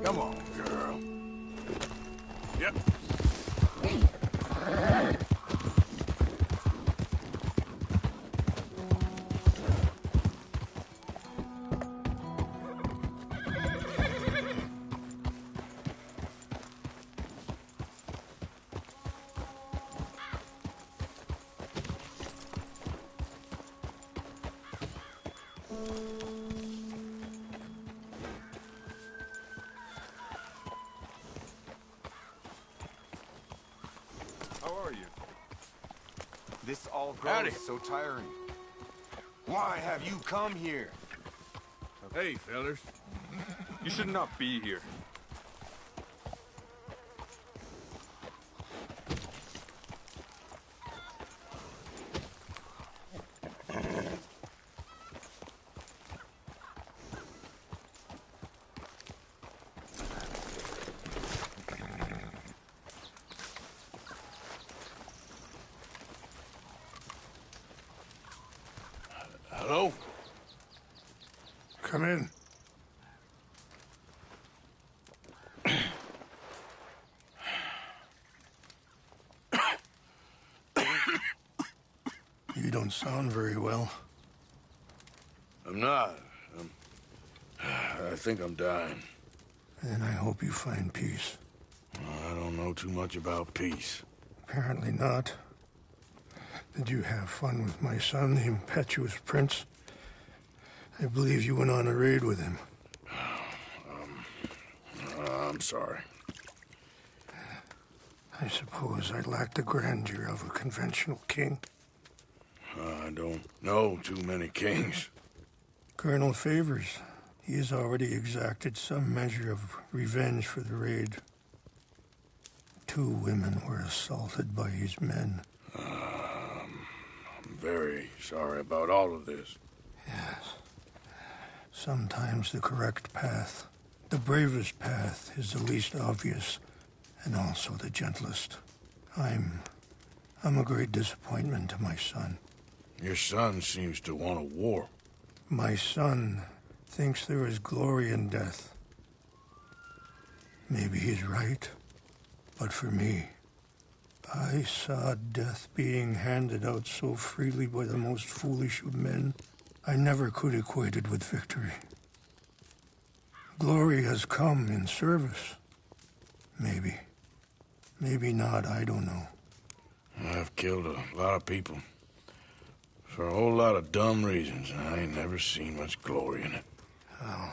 Come on, girl. Yep. How are you? This all grows so tiring. Why have you come here? Hey, fellas. You should not be here. Hello? Come in. You don't sound very well. I'm not. I think I'm dying. And I hope you find peace. I don't know too much about peace. Apparently not. Did you have fun with my son, the impetuous prince? I believe you went on a raid with him. I'm sorry. I suppose I lack the grandeur of a conventional king. I don't know too many kings. Colonel Favors, he has already exacted some measure of revenge for the raid. 2 women were assaulted by his men. I'm very sorry about all of this. Yes. Sometimes the correct path, the bravest path, is the least obvious, and also the gentlest. I'm a great disappointment to my son. Your son seems to want a war. My son thinks there is glory in death. Maybe he's right, but for me, I saw death being handed out so freely by the most foolish of men. I never could equate it with victory. Glory has come in service. Maybe. Maybe not, I don't know. I've killed a lot of people. For a whole lot of dumb reasons, and I ain't never seen much glory in it. Well,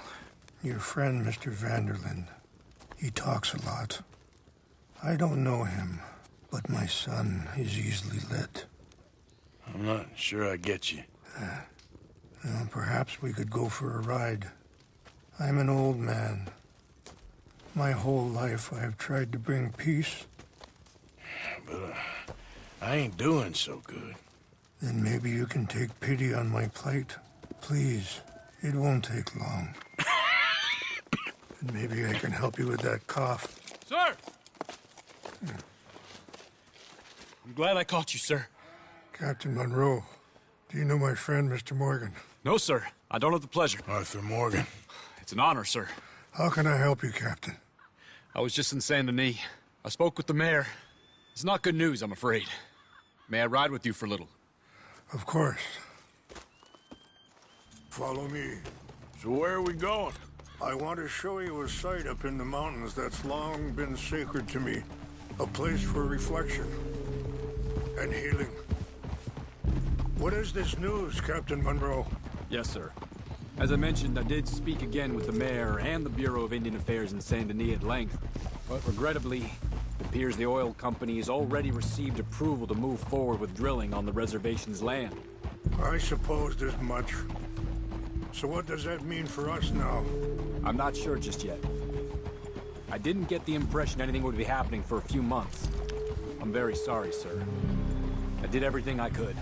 your friend, Mr. Vanderlyn, he talks a lot. I don't know him, but my son is easily led. I'm not sure I get you. Well, perhaps we could go for a ride. I'm an old man. My whole life I have tried to bring peace. But I ain't doing so good. Then maybe you can take pity on my plight. Please, it won't take long. And maybe I can help you with that cough. Sir! I'm glad I caught you, sir. Captain Monroe, do you know my friend, Mr. Morgan? No, sir. I don't have the pleasure. Arthur Morgan. It's an honor, sir. How can I help you, Captain? I was just in Saint Denis. I spoke with the mayor. It's not good news, I'm afraid. May I ride with you for a little? Of course. Follow me. So where are we going? I want to show you a site up in the mountains that's long been sacred to me. A place for reflection and healing. What is this news, Captain Monroe? Yes, sir. As I mentioned, I did speak again with the mayor and the Bureau of Indian Affairs in Saint Denis at length. But regrettably, it appears the oil company has already received approval to move forward with drilling on the reservation's land. I supposed as much. So what does that mean for us now? I'm not sure just yet. I didn't get the impression anything would be happening for a few months. I'm very sorry, sir. I did everything I could.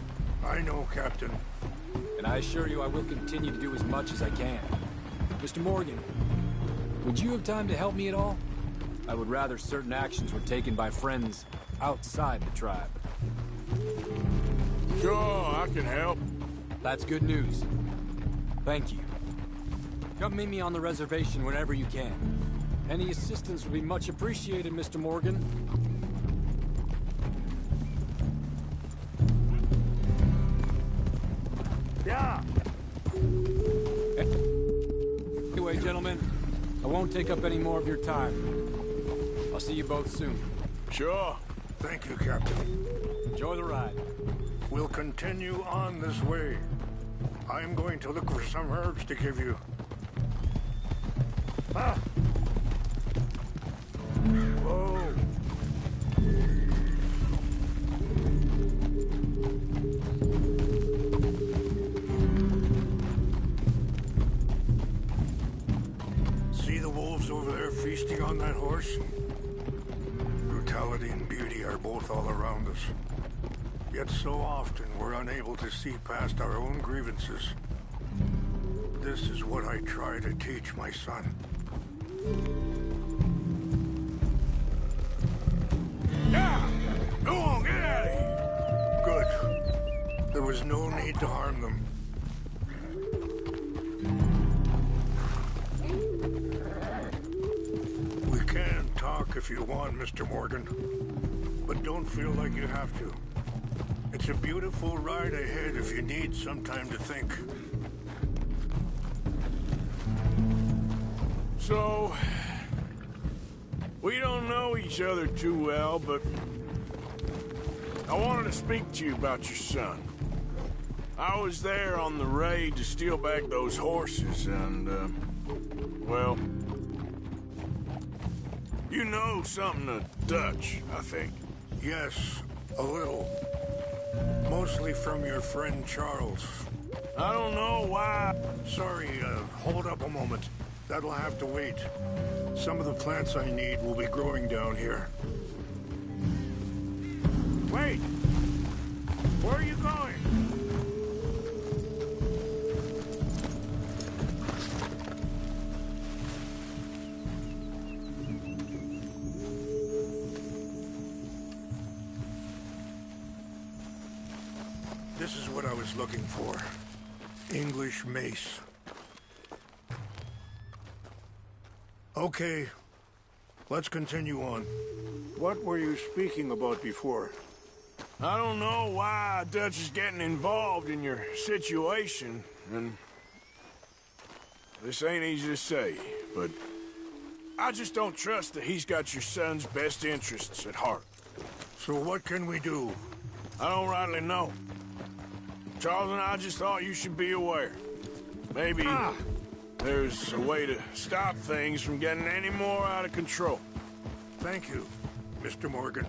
I know, Captain. And I assure you I will continue to do as much as I can. Mr. Morgan, would you have time to help me at all? I would rather certain actions were taken by friends outside the tribe. Sure, I can help. That's good news. Thank you. Come meet me on the reservation whenever you can. Any assistance would be much appreciated, Mr. Morgan. Yeah. Anyway, gentlemen, I won't take up any more of your time. I'll see you both soon. Sure. Thank you, Captain. Enjoy the ride. We'll continue on this way. I'm going to look for some herbs to give you. Ah! Whoa! See the wolves over there feasting on that horse? Brutality and beauty are both all around us. Yet so often we're unable to see past our own grievances. This is what I try to teach my son. Yeah! Go on, get out of here! Good. There was no need to harm them. We can talk if you want, Mr. Morgan. But don't feel like you have to. It's a beautiful ride ahead if you need some time to think. So, we don't know each other too well, but I wanted to speak to you about your son. I was there on the raid to steal back those horses, and, well, you know something of Dutch, I think. Yes, a little. Mostly from your friend Charles. I don't know why. Sorry, hold up a moment. That'll have to wait. Some of the plants I need will be growing down here. Wait! Where are you going? This is what I was looking for. English mace. Okay, let's continue on. What were you speaking about before? I don't know why Dutch is getting involved in your situation, and this ain't easy to say, but I just don't trust that he's got your son's best interests at heart. So what can we do? I don't rightly know. Charles and I just thought you should be aware. Maybe there's a way to stop things from getting any more out of control. Thank you, Mr. Morgan.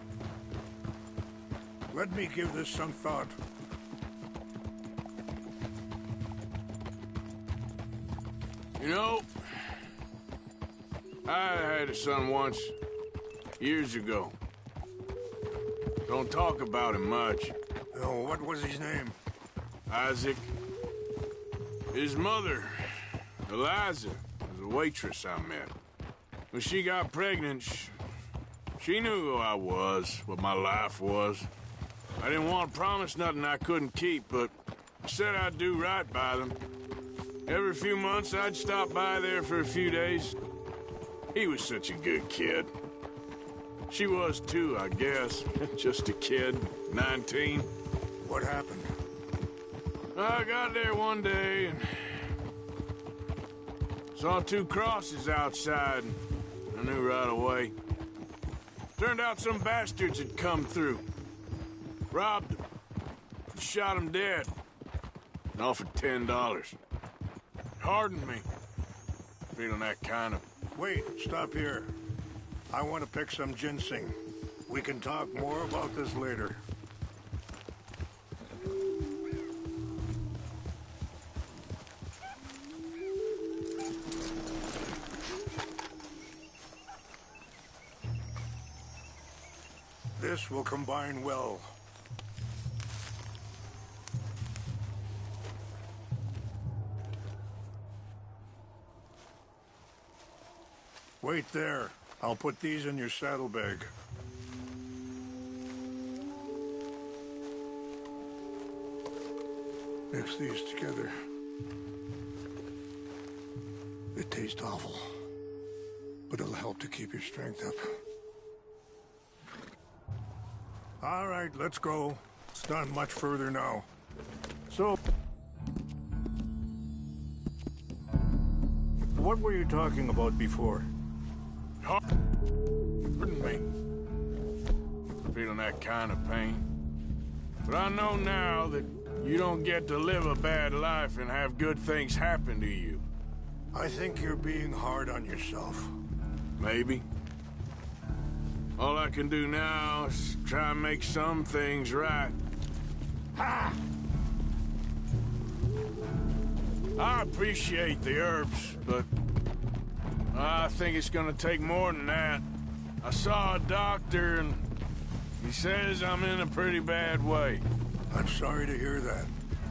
Let me give this some thought. You know, I had a son once, years ago. Don't talk about him much. Oh, what was his name? Isaac. His mother, Eliza, was a waitress I met. When she got pregnant, she knew who I was, what my life was. I didn't want to promise nothing I couldn't keep, but I said I'd do right by them. Every few months, I'd stop by there for a few days. He was such a good kid. She was too, I guess. Just a kid, 19. What happened? I got there one day and saw two crosses outside, and I knew right away. Turned out some bastards had come through. Robbed him. Shot him dead. And offered $10. Hardened me. Feeling that kind of... Wait, stop here. I want to pick some ginseng. We can talk more about this later. This will combine well. Wait there. I'll put these in your saddlebag. Mix these together. It tastes awful. but it'll help to keep your strength up. All right, let's go. It's not much further now. So, what were you talking about before? Pardon me. Feeling that kind of pain. But I know now that you don't get to live a bad life and have good things happen to you. I think you're being hard on yourself. Maybe. All I can do now is try and make some things right. Ha! I appreciate the herbs, but I think it's gonna take more than that. I saw a doctor and he says I'm in a pretty bad way. I'm sorry to hear that.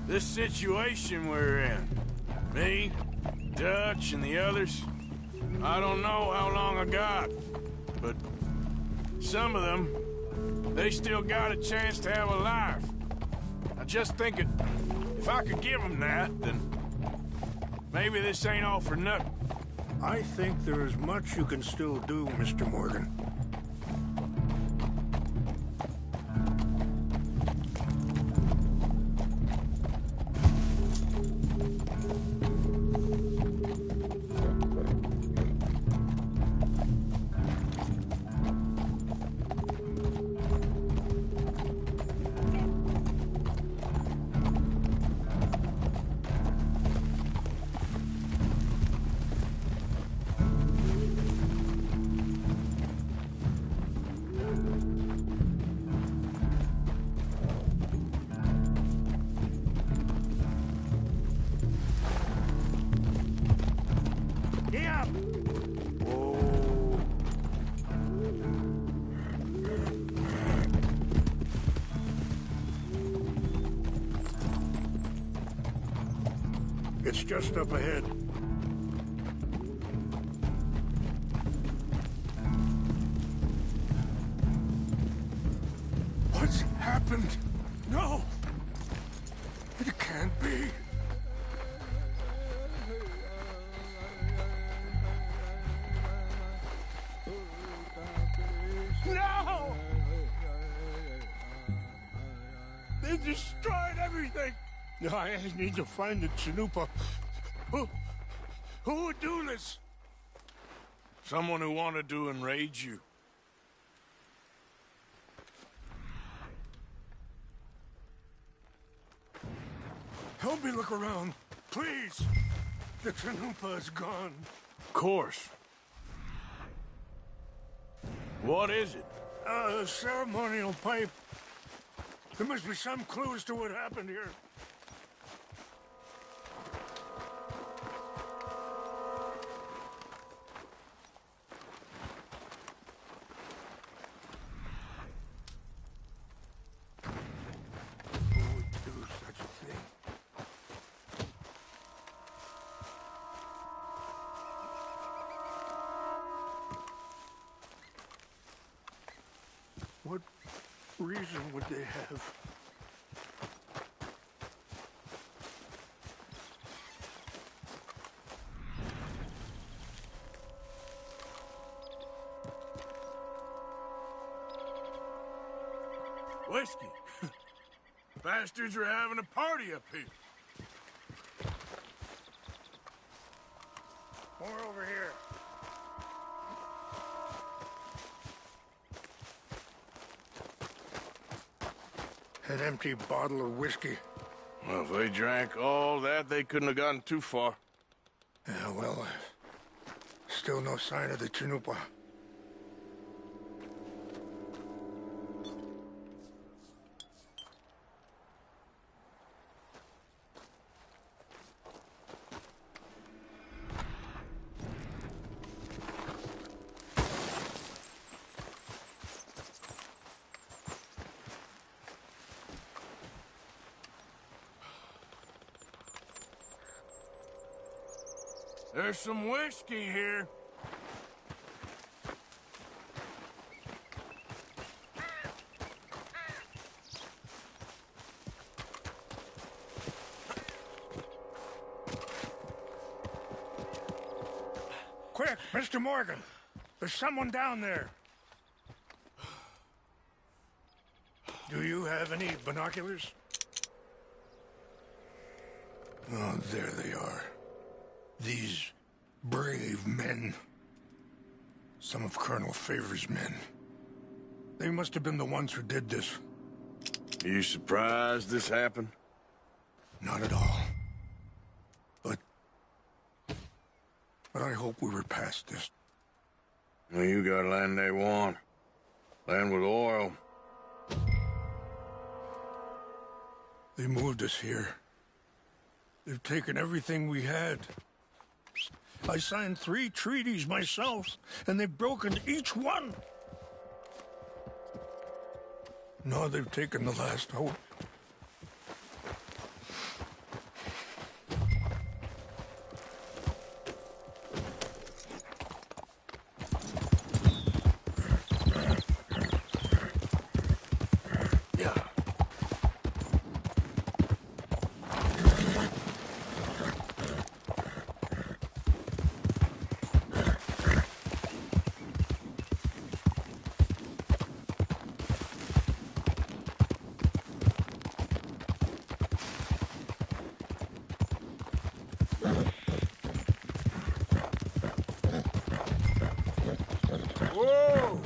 This situation we're in, me, Dutch, and the others, I don't know how long I got, but some of them, they still got a chance to have a life. I just think if I could give them that, then maybe this ain't all for nothing. I think there is much you can still do, Mr. Morgan. It's just up ahead. What's happened? No! It can't be. No! They destroyed everything! I need to find the Chanupa. Who would do this? Someone who wanted to enrage you. Help me look around, please. The Chanupa is gone. Of course. What is it? A ceremonial pipe. There must be some clues to what happened here. Who would do such a thing? What reason would they have? Whiskey. Bastards are having a party up here. More over here. An empty bottle of whiskey. Well, if they drank all that, they couldn't have gotten too far. Yeah, well, still no sign of the Chanupa. There's some whiskey here. Quick, Mr. Morgan. There's someone down there. Do you have any binoculars? Oh, there they are. These brave men. Some of Colonel Favor's men. They must have been the ones who did this. Are you surprised this happened? Not at all. But I hope we were past this. Well, you got land they want. Land with oil. They moved us here. They've taken everything we had. I signed 3 treaties myself, and they've broken each one. Now they've taken the last hope. Whoa!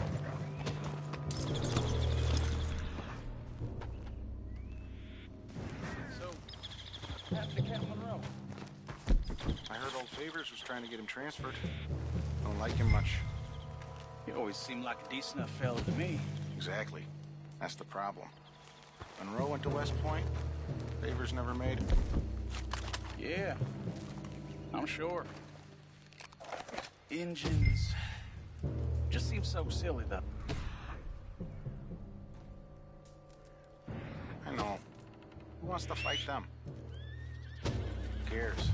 So, happened to Captain Monroe? I heard old Favors was trying to get him transferred. Don't like him much. He always seemed like a decent enough fella to me. Exactly. That's the problem. Monroe went to West Point. Favors never made it. Yeah, I'm sure. Engines. Just seems so silly, though. I know. Who wants to fight them? Who cares?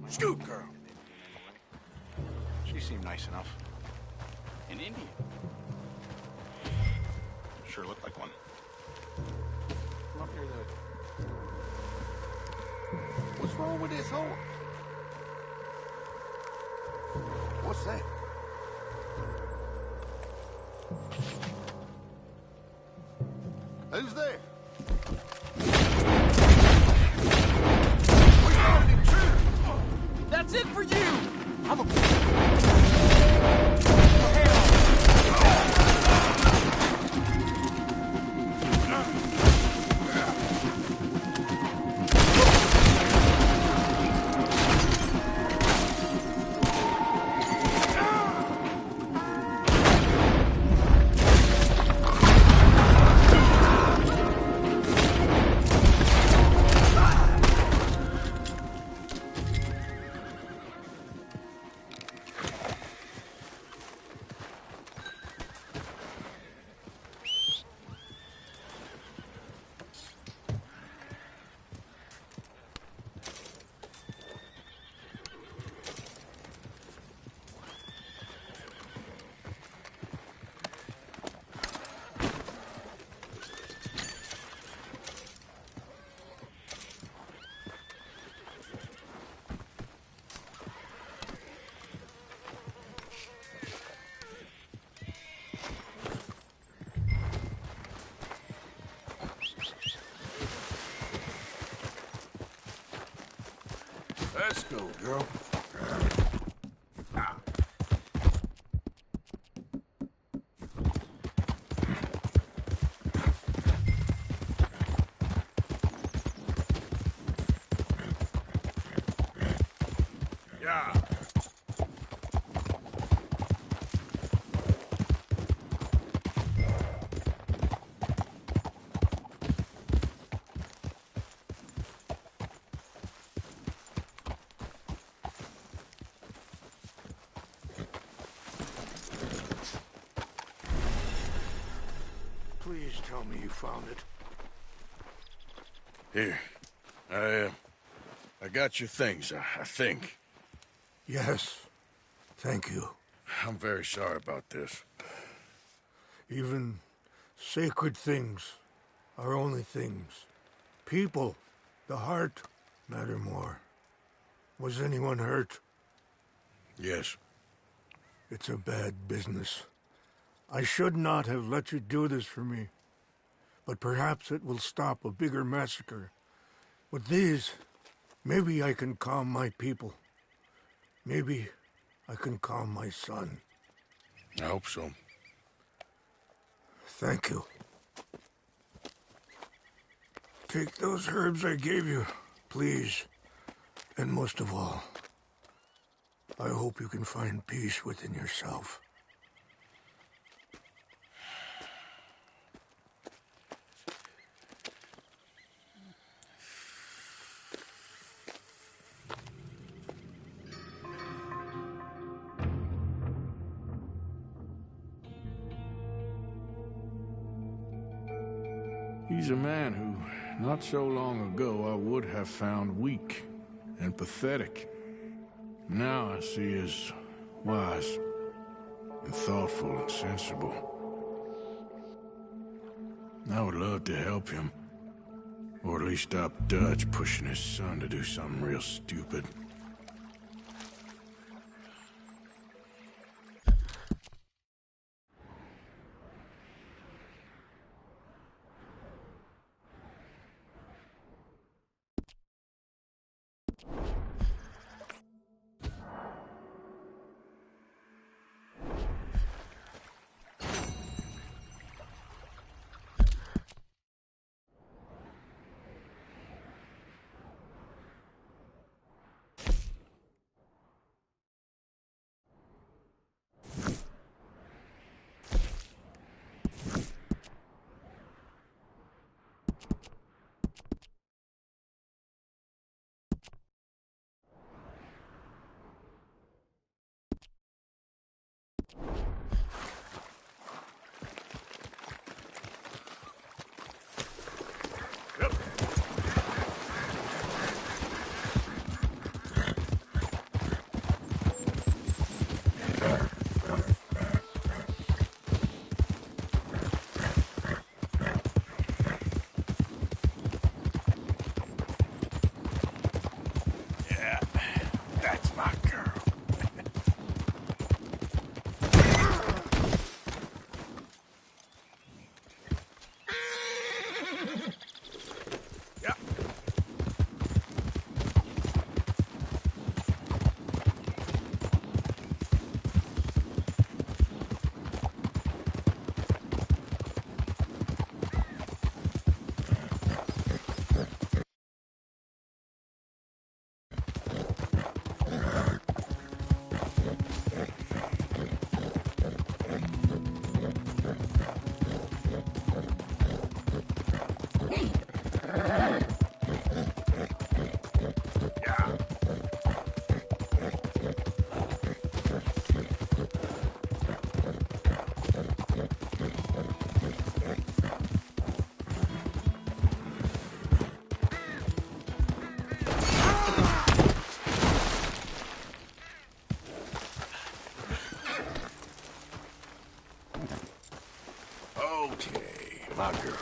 Scoot, girl. She seemed nice enough. An Indian. Sure looked like one. Come up here, there. What's wrong with this horse? What's that? Who's there? We got an intruder! That's it for you! I'm a... Let's go, girl. Yeah. Please tell me you found it. Here. I got your things, I think. Yes. Thank you. I'm very sorry about this. Even sacred things are only things. People, the heart, matter more. Was anyone hurt? Yes. It's a bad business. I should not have let you do this for me. But perhaps it will stop a bigger massacre. With these, maybe I can calm my people. Maybe I can calm my son. I hope so. Thank you. Take those herbs I gave you, please. And most of all, I hope you can find peace within yourself. He's a man who, not so long ago, I would have found weak and pathetic. Now I see as wise and thoughtful and sensible. I would love to help him, or at least stop Dutch pushing his son to do something real stupid. That's my girl. Okay, my girl.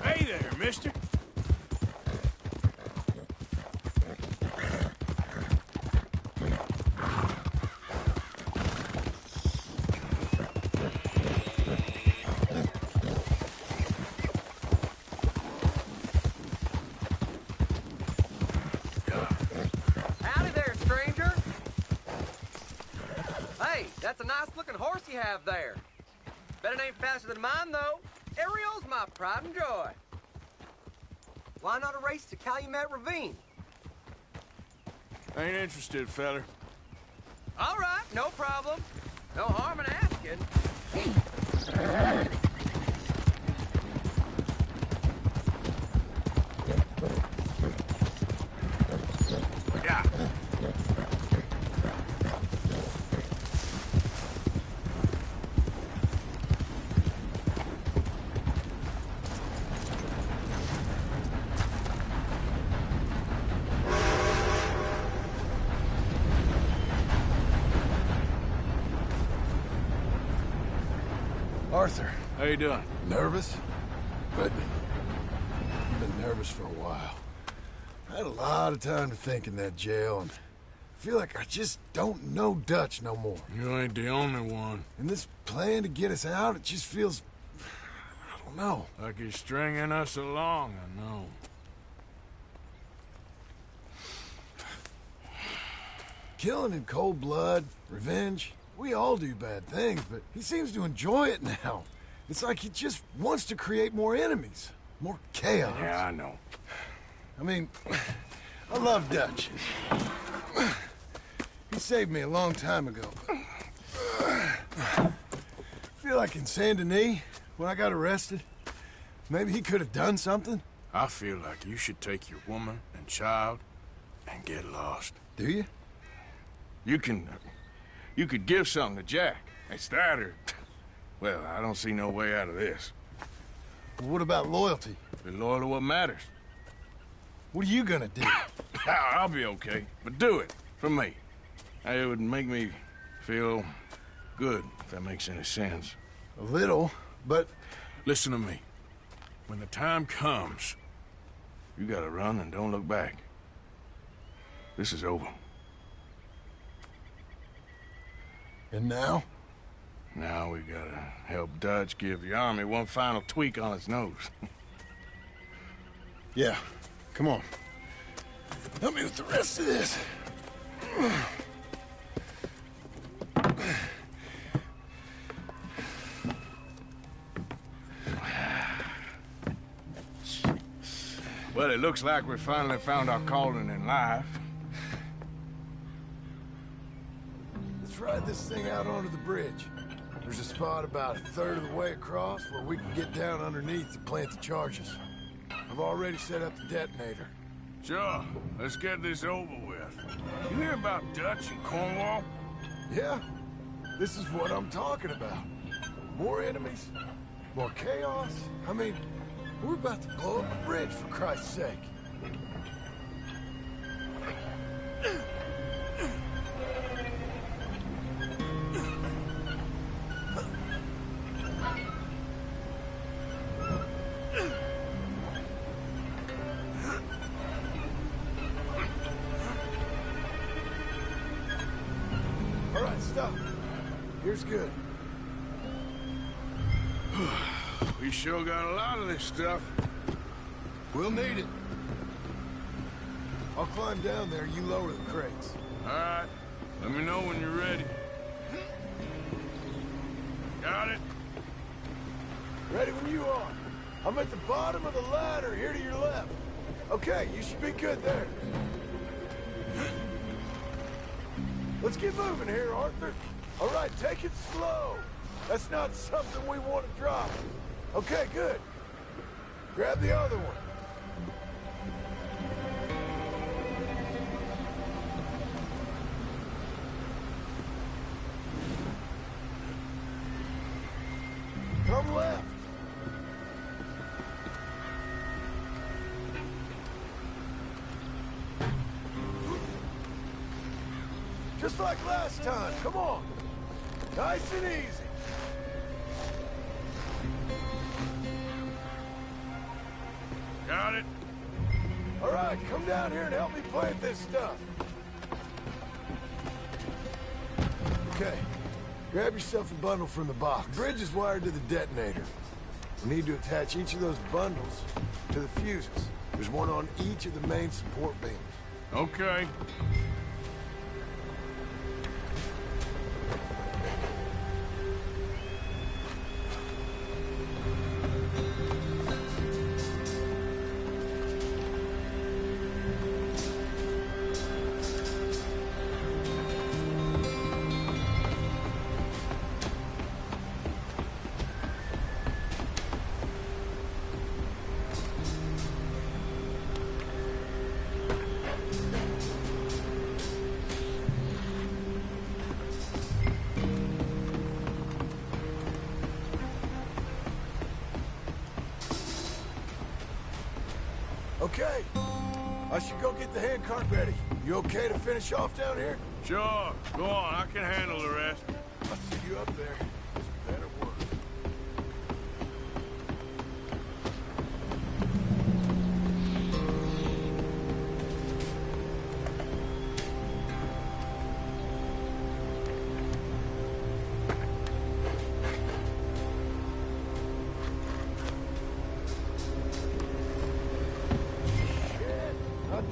Hey there, mister. Howdy there, stranger. Hey, that's a nice-looking horse you have there. Bet it ain't faster than mine, though. Ariel's my pride and joy. Why not a race to Calumet Ravine? Ain't interested, feller. All right, no problem. No harm in asking. Yeah. Arthur. How you doing? Nervous? But I've been nervous for a while. I had a lot of time to think in that jail, and I feel like I just don't know Dutch no more. You ain't the only one. And this plan to get us out, it just feels... I don't know. Like he's stringing us along, I know. Killing in cold blood, revenge, we all do bad things, but he seems to enjoy it now. It's like he just wants to create more enemies, more chaos. Yeah, I know. I mean, I love Dutch. He saved me a long time ago. I feel like in Saint Denis, when I got arrested, maybe he could have done something. I feel like you should take your woman and child and get lost. Do you? You could give something to Jack. It's that or... Well, I don't see no way out of this. Well, what about loyalty? Be loyal to what matters. What are you gonna do? I'll be okay, but do it for me. It would make me feel good, if that makes any sense. A little, but... Listen to me. When the time comes, you gotta run and don't look back. This is over. And now? Now we gotta help Dutch give the army one final tweak on its nose. Yeah, come on. Help me with the rest of this. Well, it looks like we finally found our calling in life. Let's ride this thing out onto the bridge. There's a spot about a third of the way across where we can get down underneath to plant the charges. I've already set up the detonator. Sure, let's get this over with. You hear about Dutch and Cornwall? Yeah, this is what I'm talking about. More enemies, more chaos. I mean, we're about to blow up a bridge, for Christ's sake. All right, stop. Here's good. We sure got a lot of this stuff. We'll need it. I'll climb down there, you lower the crates. All right, let me know when you're ready. Got it? Ready when you are. I'm at the bottom of the ladder, here to your left. Okay, you should be good there. Let's get moving here, Arthur. All right, take it slow. That's not something we want to drop. Okay, good. Grab the other one. Come left. Just like last time, come on. Nice and easy. Got it? All right, come down here and help me plant this stuff. Okay, grab yourself a bundle from the box. The bridge is wired to the detonator. We need to attach each of those bundles to the fuses. There's one on each of the main support beams. Okay. Okay, I should go get the handcart ready. You okay to finish off down here? Sure. Go on, I can handle the rest. I'll see you up there. Better work.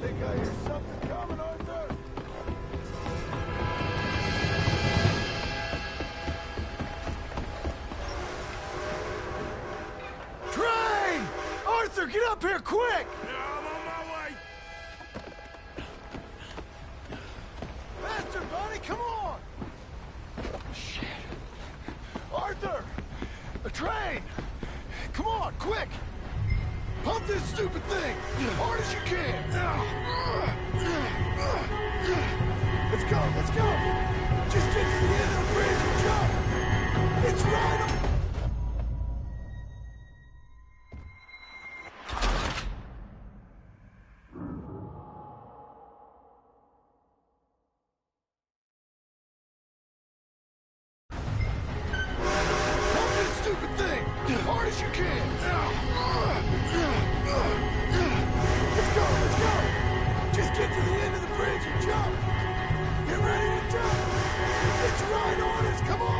think I hear something coming, Arthur? Train! Arthur, get up here, quick! Yeah, I'm on my way. Faster, buddy, come on! Shit. Arthur! A train! Come on, quick! Pump this stupid thing! Hard as you can! Let's go! Just get to the end of the bridge and jump! It's right on! Pump this stupid thing! Hard as you can! Let's go! Just get to the end of the bridge and jump! Get ready to jump! It's right on us, come on!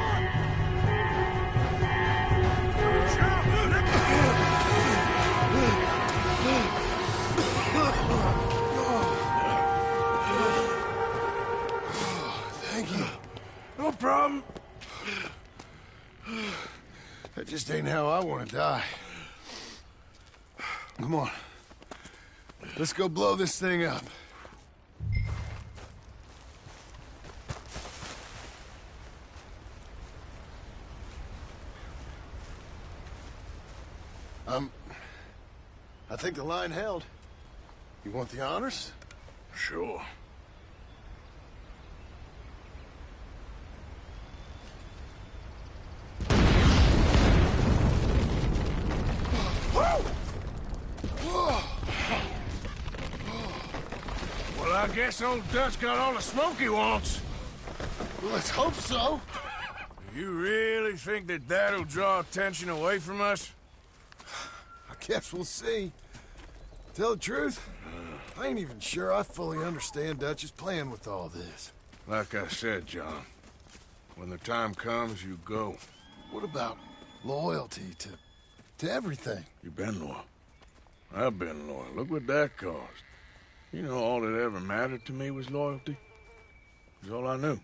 Thank you. No problem. That just ain't how I want to die. Come on. Let's go blow this thing up. I think the line held. You want the honors? Sure. Well, I guess old Dutch got all the smoke he wants. Well, let's hope so. You really think that that'll draw attention away from us? I guess we'll see. Tell the truth, I ain't even sure I fully understand Dutch's plan with all this. Like I said, John, when the time comes, you go. What about loyalty to everything? You've been loyal. I've been loyal. Look what that cost. You know, all that ever mattered to me was loyalty. It's all I knew.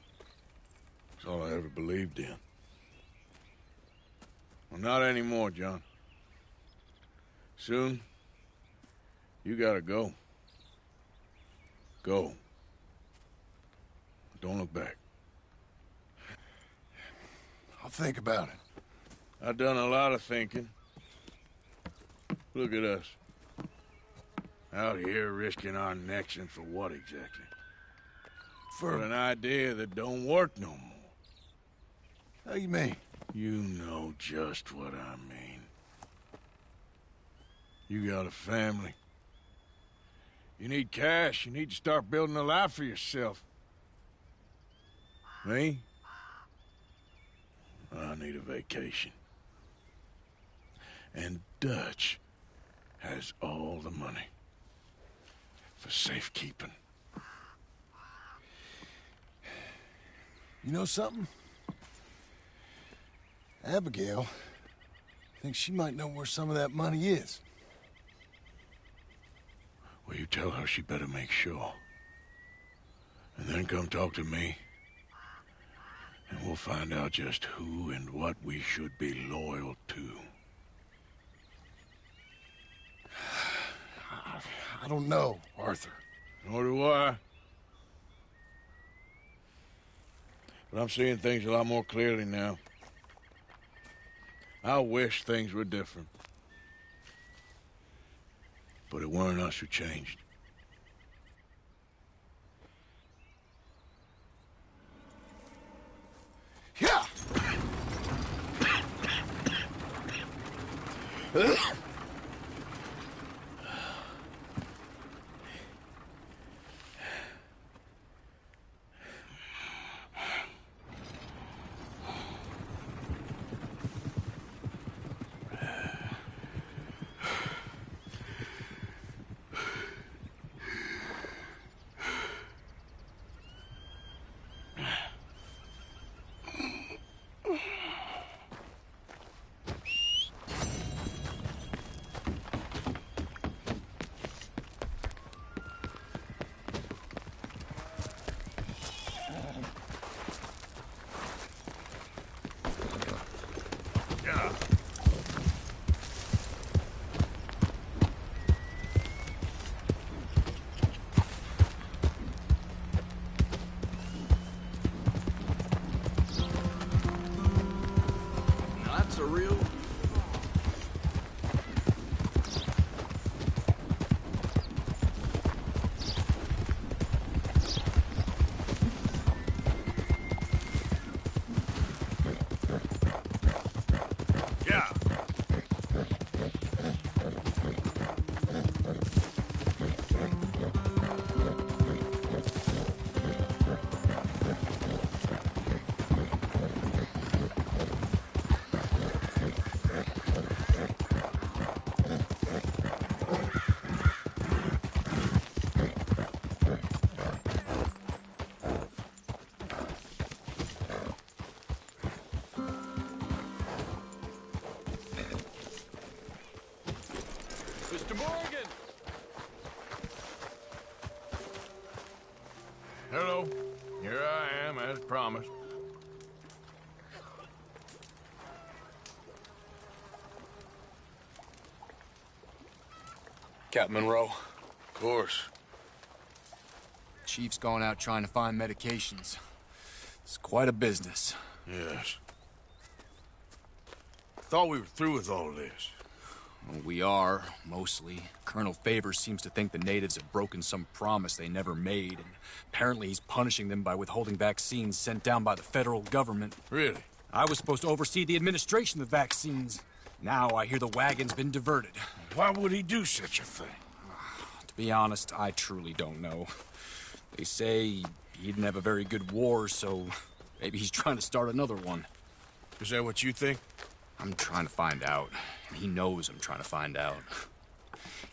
It's all I ever believed in. Well, not anymore, John. Soon, you gotta go. Go. Don't look back. I'll think about it. I've done a lot of thinking. Look at us. Out here risking our necks, and for what exactly? For an idea that don't work no more. How you mean? You know just what I mean. You got a family. You need cash. You need to start building a life for yourself. Me? I need a vacation. And Dutch has all the money for safekeeping. You know something? Abigail thinks she might know where some of that money is. Well, you tell her she better make sure. And then come talk to me. And we'll find out just who and what we should be loyal to. I don't know, Arthur. Nor do I. But I'm seeing things a lot more clearly now. I wish things were different. But it weren't us who changed. Yeah! Hello. Here I am, as promised. Captain Monroe. Of course. Chief's gone out trying to find medications. It's quite a business. Yes. Thought we were through with all this. Well, we are, mostly. Colonel Favors seems to think the natives have broken some promise they never made, and apparently he's punishing them by withholding vaccines sent down by the federal government. Really? I was supposed to oversee the administration of the vaccines. Now I hear the wagon's been diverted. Why would he do such a thing? To be honest, I truly don't know. They say he didn't have a very good war, so maybe he's trying to start another one. Is that what you think? I'm trying to find out, and he knows I'm trying to find out.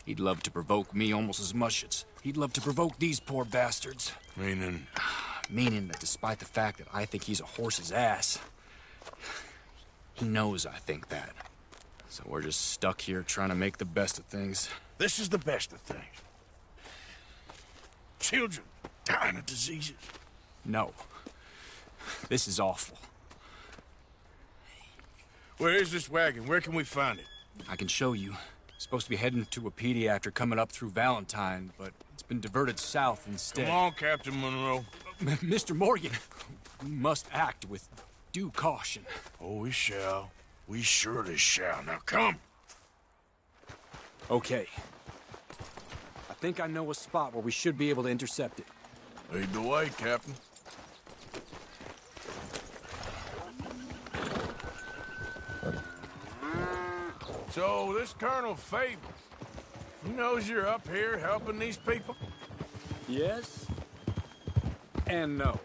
He'd love to provoke me almost as much as he'd love to provoke these poor bastards. Meaning? Meaning that despite the fact that I think he's a horse's ass, he knows I think that. So we're just stuck here trying to make the best of things. This is the best of things. Children dying of diseases. No. This is awful. Where is this wagon? Where can we find it? I can show you. Supposed to be heading to Wapiti after coming up through Valentine, but it's been diverted south instead. Come on, Captain Monroe. Mr. Morgan, we must act with due caution. Oh, we shall. We surely shall. Now, come. Okay. I think I know a spot where we should be able to intercept it. Lead the way, Captain. So, this Colonel Favors, he knows you're up here helping these people? Yes. And no.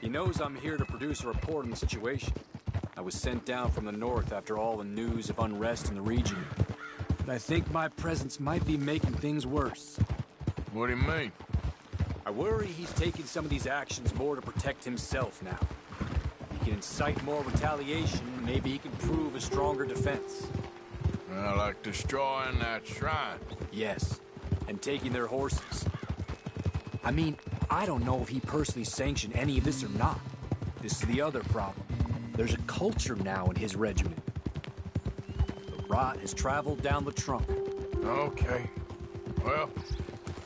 He knows I'm here to produce a report on the situation. I was sent down from the north after all the news of unrest in the region. But I think my presence might be making things worse. What do you mean? I worry he's taking some of these actions more to protect himself now. He can incite more retaliation, maybe he can prove a stronger defense. Well, like destroying that shrine. Yes, and taking their horses. I mean, I don't know if he personally sanctioned any of this or not. This is the other problem. There's a culture now in his regiment. The rot has traveled down the trunk. Okay. Well,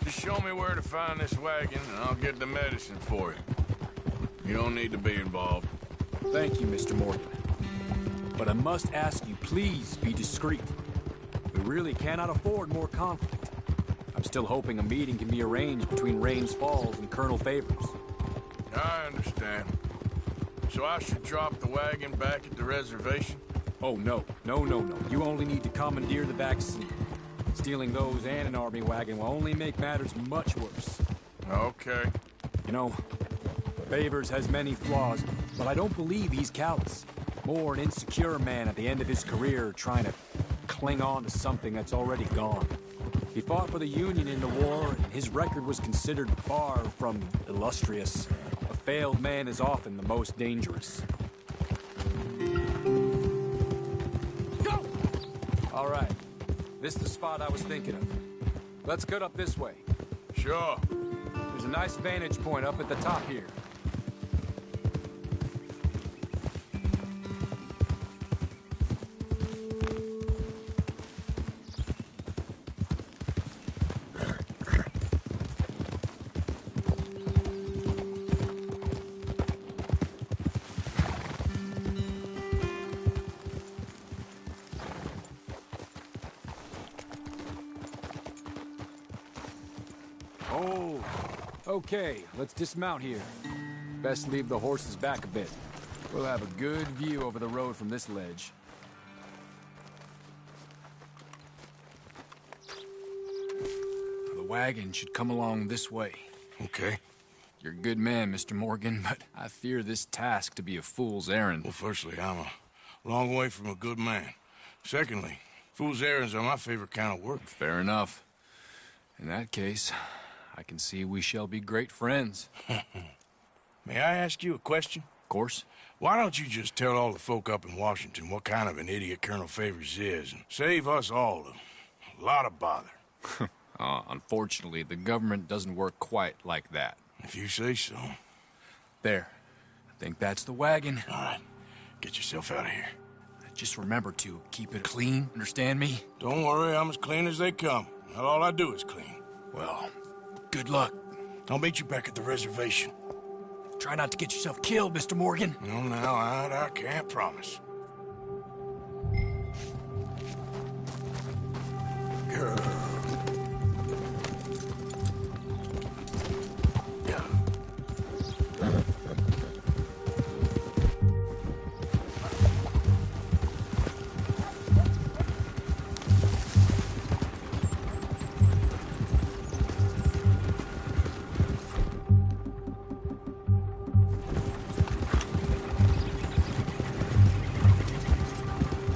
just show me where to find this wagon, and I'll get the medicine for you. You don't need to be involved. Thank you, Mr. Morgan. But I must ask you, please be discreet. We really cannot afford more conflict. I'm still hoping a meeting can be arranged between Rains Falls and Colonel Favors. I understand. So I should drop the wagon back at the reservation? Oh, no. No. You only need to commandeer the vaccine. Stealing those and an army wagon will only make matters much worse. Okay. You know, Favors has many flaws, but I don't believe he's callous. More an insecure man at the end of his career trying to cling on to something that's already gone. He fought for the Union in the war, and his record was considered far from illustrious. A failed man is often the most dangerous. Go! All right. This is the spot I was thinking of. Let's cut up this way. Sure. There's a nice vantage point up at the top here. Oh, okay, let's dismount here. Best leave the horses back a bit. We'll have a good view over the road from this ledge. The wagon should come along this way. Okay. You're a good man, Mr. Morgan, but I fear this task to be a fool's errand. Well, firstly, I'm a long way from a good man. Secondly, fool's errands are my favorite kind of work. Fair enough. In that case, I can see we shall be great friends. May I ask you a question? Of course. Why don't you just tell all the folk up in Washington what kind of an idiot Colonel Favors is and save us all a lot of bother? Unfortunately, the government doesn't work quite like that. If you say so. There. I think that's the wagon. All right. Get yourself out of here. Just remember to keep it clean, understand me? Don't worry, I'm as clean as they come. All I do is clean. Well, good luck. I'll meet you back at the reservation. Try not to get yourself killed, Mr. Morgan. No, now, I can't promise. Girl.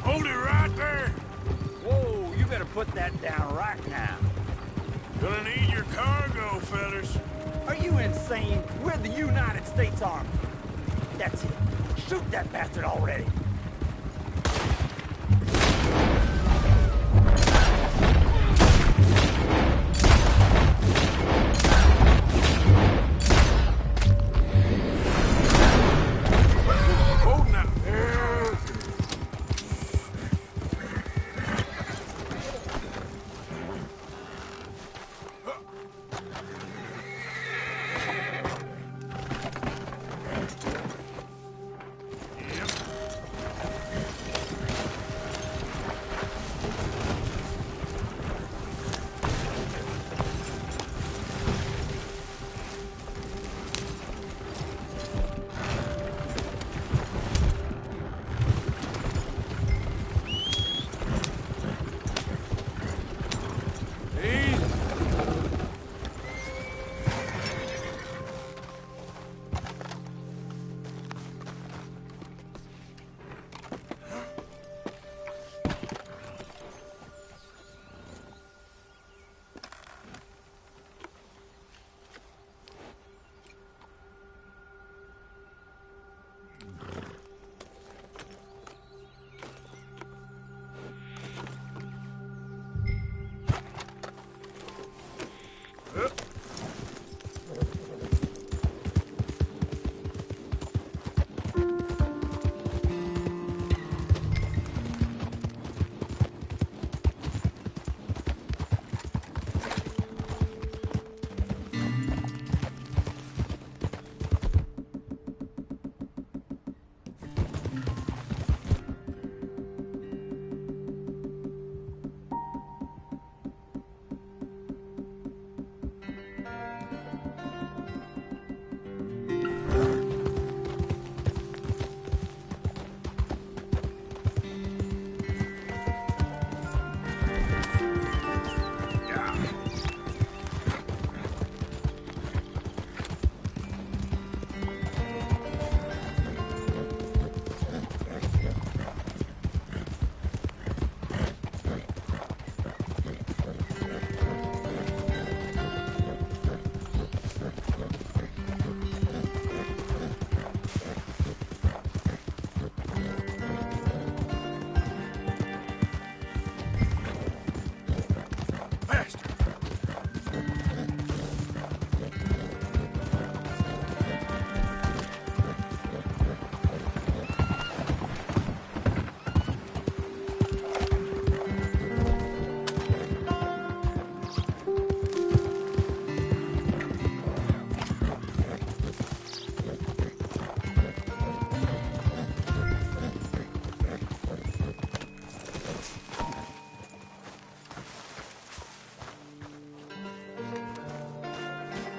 Hold it right there! Whoa, you better put that down right now. Gonna need your cargo, fellas. Are you insane? We're the United States Army. That's it. Shoot that bastard already. Hold now.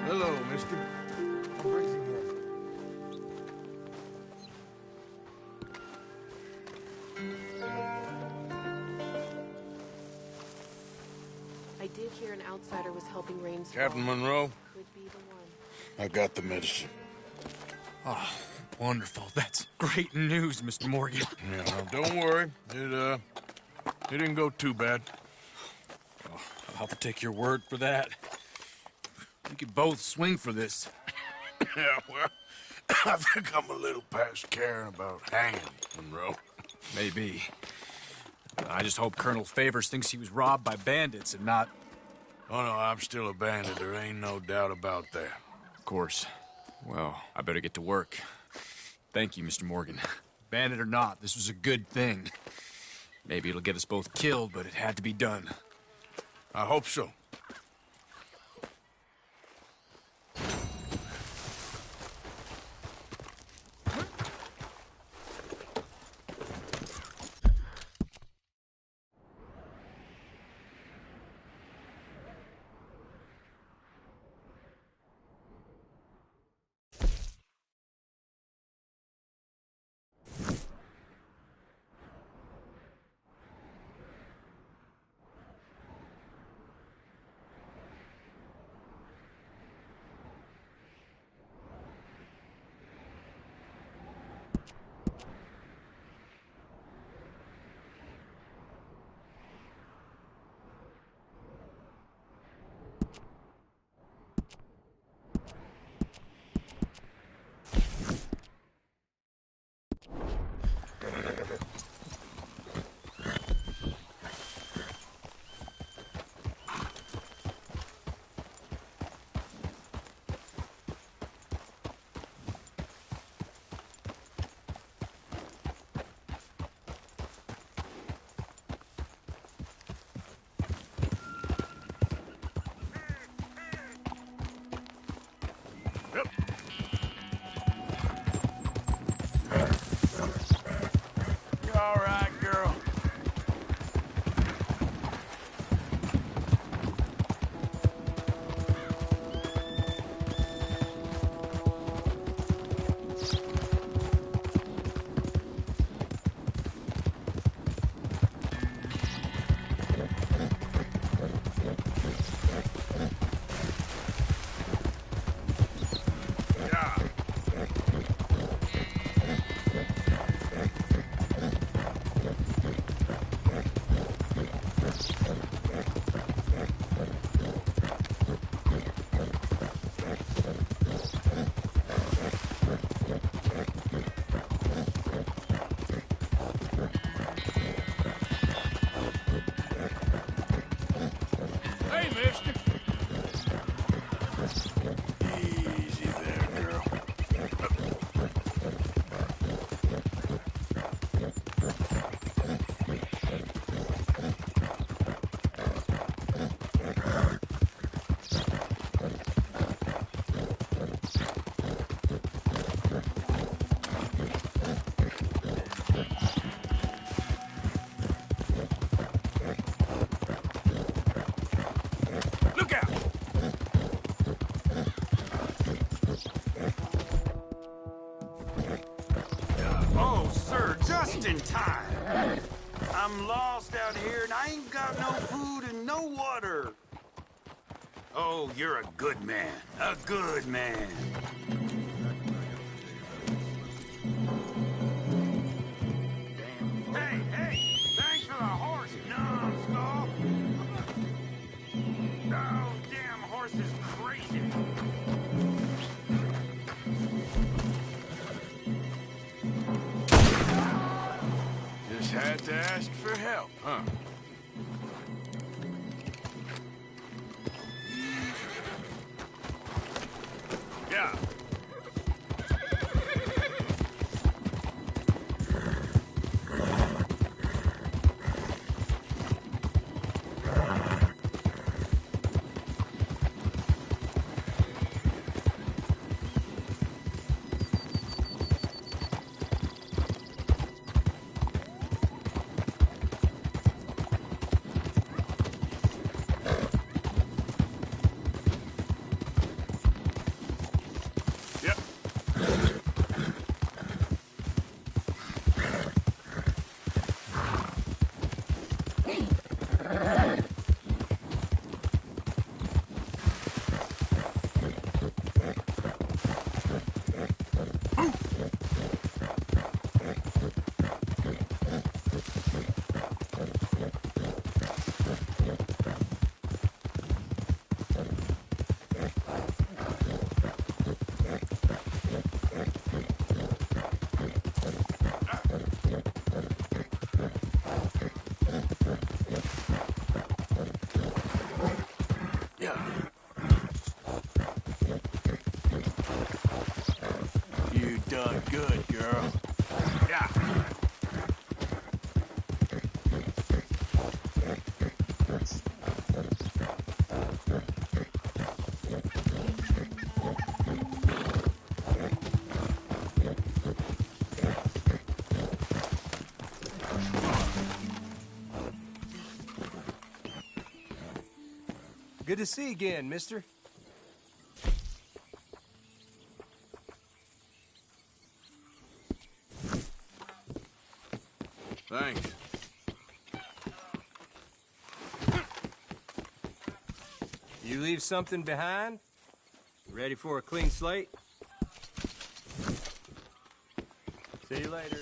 Hello, mister. I did hear an outsider was helping Rains. Captain Monroe, Could be the one. I got the medicine. Oh, wonderful. That's great news, Mr. Morgan. Yeah, well, don't worry. It didn't go too bad. Oh, I'll take your word for that. We could both swing for this. Yeah, well, I think I'm a little past caring about hanging, Monroe. Maybe. I just hope Colonel Favors thinks he was robbed by bandits and not... Oh, no, I'm still a bandit. There ain't no doubt about that. Of course. Well, I better get to work. Thank you, Mr. Morgan. Bandit or not, this was a good thing. Maybe it'll get us both killed, but it had to be done. I hope so. You all right, girl? Hey, mister. Easy there, girl. Look out! Oh, sir, just in time. I'm lost out here and I ain't got no food and no water. Oh, you're a good man. A good man. Hey, hey! Thanks for the horse, numbskull. Oh, damn horse is crazy. Just had to ask for help, huh? Yeah. done good, girl. Yeah. Good to see you again, mister. Thanks. You leave something behind? Ready for a clean slate? See you later.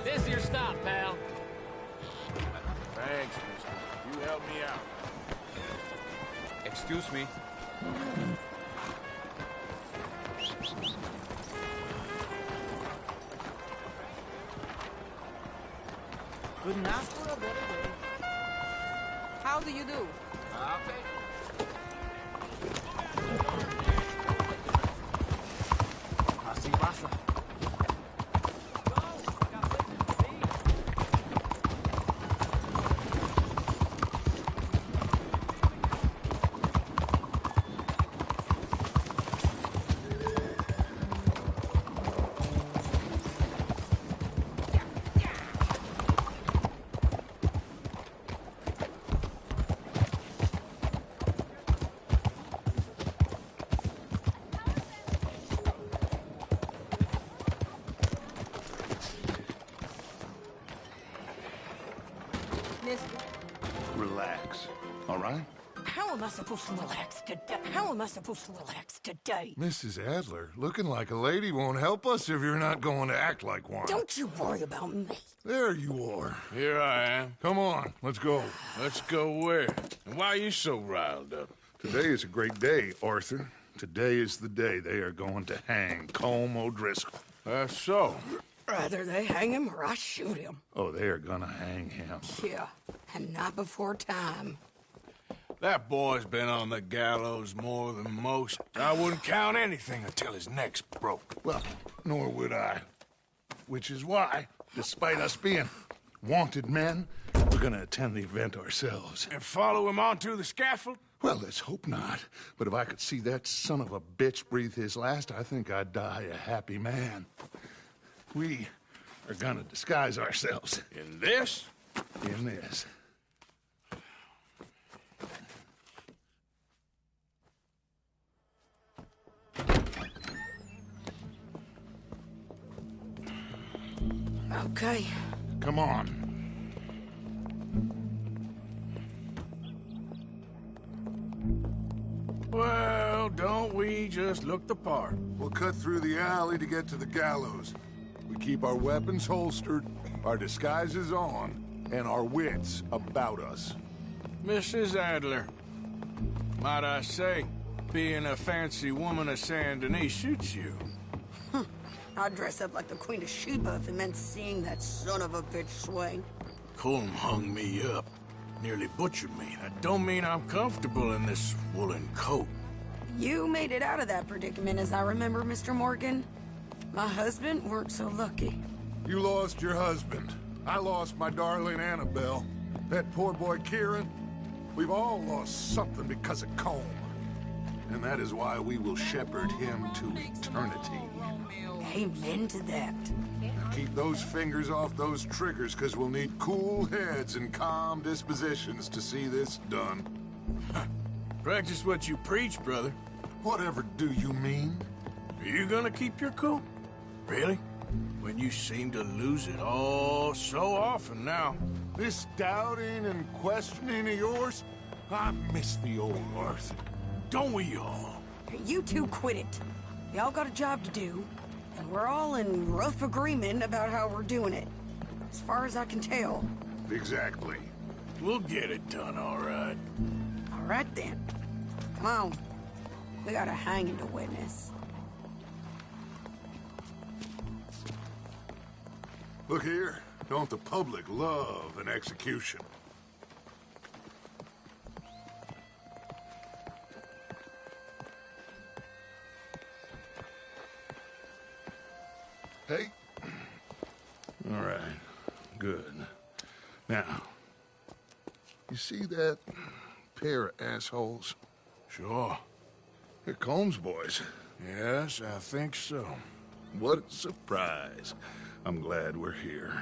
This is your stop, pal. Thanks, mister. You helped me out. Excuse me. Couldn't ask for a better day. How do you do? Okay. Así pasa. Relax, all right? How am I supposed to relax today? How am I supposed to relax today? Mrs. Adler, looking like a lady won't help us if you're not going to act like one. Don't you worry about me. There you are. Here I am. Come on, let's go. Let's go where? And why are you so riled up? Today is a great day, Arthur. Today is the day they are going to hang Colm O'Driscoll. That's so. Rather they hang him or I shoot him. Oh, they are gonna hang him. Yeah, and not before time. That boy's been on the gallows more than most. I wouldn't count anything until his neck's broke. Well, nor would I. Which is why, despite us being wanted men, we're gonna attend the event ourselves. And follow him onto the scaffold? Well, let's hope not. But if I could see that son of a bitch breathe his last, I think I'd die a happy man. We are gonna disguise ourselves. In this? In this. Okay. Come on. Well, don't we just look the part? We'll cut through the alley to get to the gallows. We keep our weapons holstered, our disguises on, and our wits about us. Mrs. Adler, might I say, being a fancy woman of Saint Denis suits you. I'd dress up like the Queen of Sheba if it meant seeing that son of a bitch swing. Colm hung me up, nearly butchered me. That don't mean I'm comfortable in this woolen coat. You made it out of that predicament, as I remember, Mr. Morgan. My husband weren't so lucky. You lost your husband. I lost my darling Annabelle. That poor boy Kieran. We've all lost something because of Colm. And that is why we will shepherd him to eternity. Amen to that. Keep those fingers off those triggers, because we'll need cool heads and calm dispositions to see this done. Practice what you preach, brother. Whatever do you mean? Are you gonna keep your cool? Really? When you seem to lose it all so often now. This doubting and questioning of yours? I miss the old Arthur. Don't we all? You two quit it. Y'all got a job to do, and we're all in rough agreement about how we're doing it. As far as I can tell. Exactly. We'll get it done, all right. All right, then. Come on. We got a hanging to witness. Look here. Don't the public love an execution? Hey. All right. Good. Now, you see that pair of assholes? Sure. They're Combs boys. Yes, I think so. What a surprise. I'm glad we're here.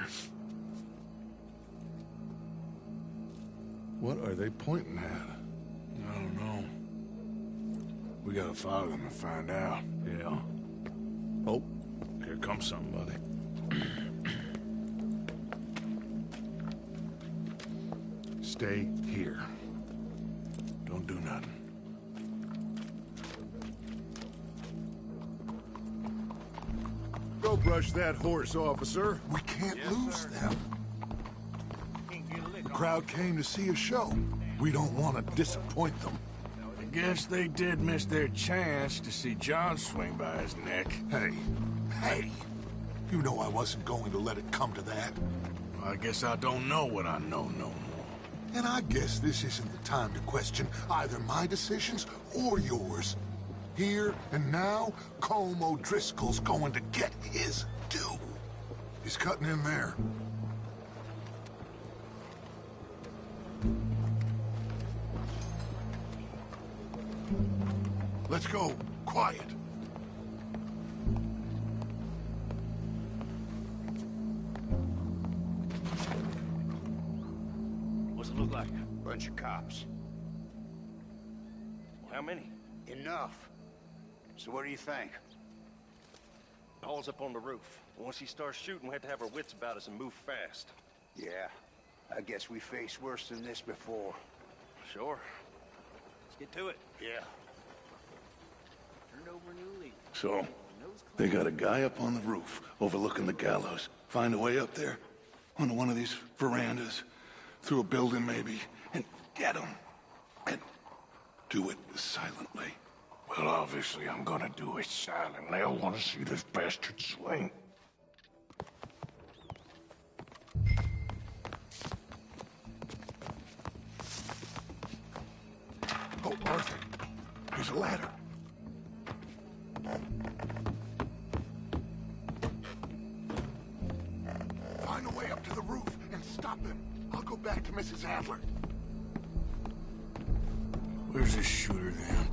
What are they pointing at? I don't know. We gotta follow them and find out. Yeah. Oh, here comes somebody. Stay here. Don't do nothing. Go brush that horse, officer. We can't lose them. The crowd came to see a show. We don't want to disappoint them. I guess they did miss their chance to see John swing by his neck. Hey, you know I wasn't going to let it come to that. Well, I guess I don't know what I know no more. And I guess this isn't the time to question either my decisions or yours. Here and now, Colm O'Driscoll's going to get his due. He's cutting in there. Let's go. Quiet. What's it look like? Bunch of cops. Well, how many? Enough. So what do you think? Paul's up on the roof. Once he starts shooting, we have to have our wits about us and move fast. Yeah. I guess we faced worse than this before. Sure. Let's get to it. Yeah. Turned over a new leaf. So, they got a guy up on the roof overlooking the gallows. Find a way up there, onto one of these verandas, through a building maybe, and get him. And do it silently. Well, obviously I'm gonna do it silently. I want to see this bastard swing. Oh, Arthur, there's a ladder. Find a way up to the roof and stop him. I'll go back to Mrs. Adler. Where's this shooter then?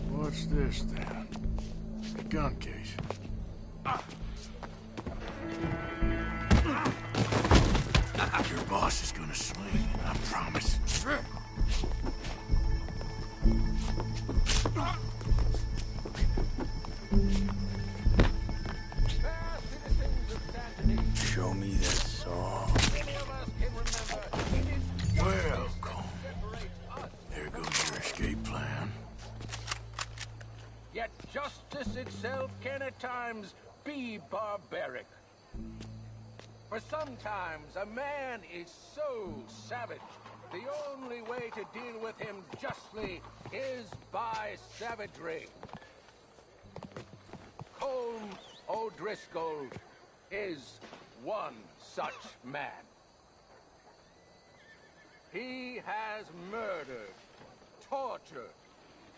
What's this then? A gun case. Your boss is gonna swing, I promise. Show me that saw. Welcome. There goes your escape plan. Yet justice itself can at times be barbaric. For sometimes a man is so savage, the only way to deal with him justly is by savagery. Colm O'Driscoll is one such man. He has murdered, tortured,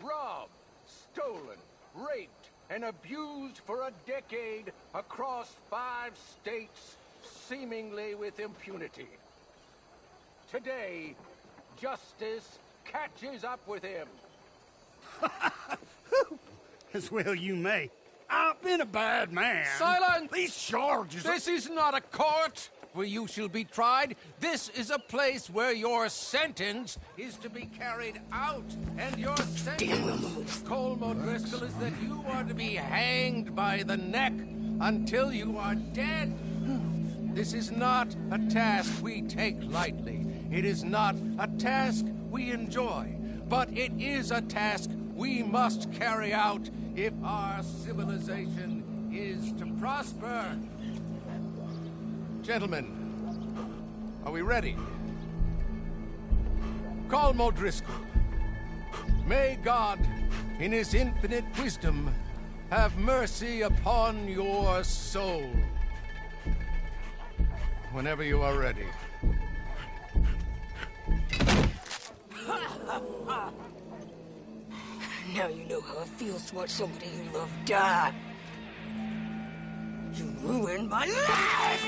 robbed, stolen, raped, and abused for a decade across 5 states, seemingly with impunity. Today, justice catches up with him. As well you may. I've been a bad man. Silence! These charges This is not a court where you shall be tried. This is a place where your sentence is to be carried out. And your sentence, Colm O'Driscoll, is that you are to be hanged by the neck until you are dead. This is not a task we take lightly. It is not a task we enjoy. But it is a task we must carry out if our civilization is to prosper. Gentlemen, are we ready? Colm O'Driscoll, may God, in his infinite wisdom, have mercy upon your soul. Whenever you are ready. Now you know how it feels to watch somebody you love die. You ruined my life!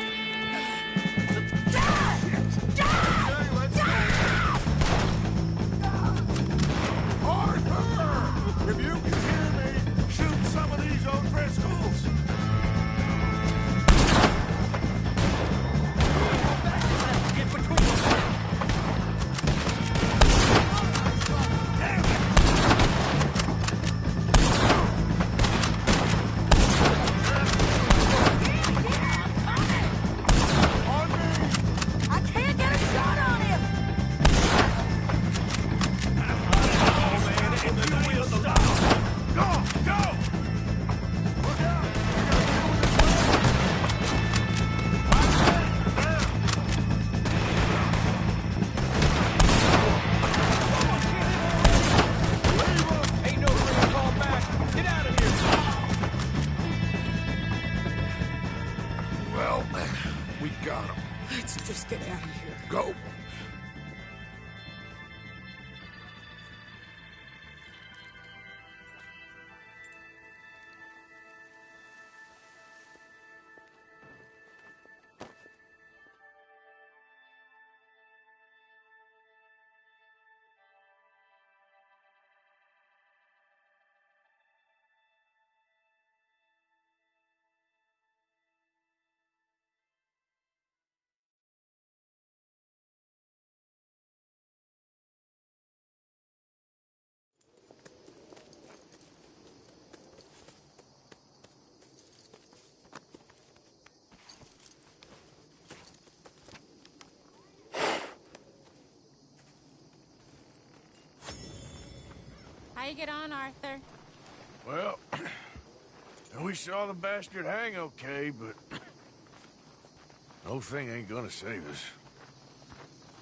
Arthur! If you can hear me, shoot some of these O'Driscolls! Get between them! How you get on, Arthur? Well, we saw the bastard hang okay, but the whole thing ain't gonna save us.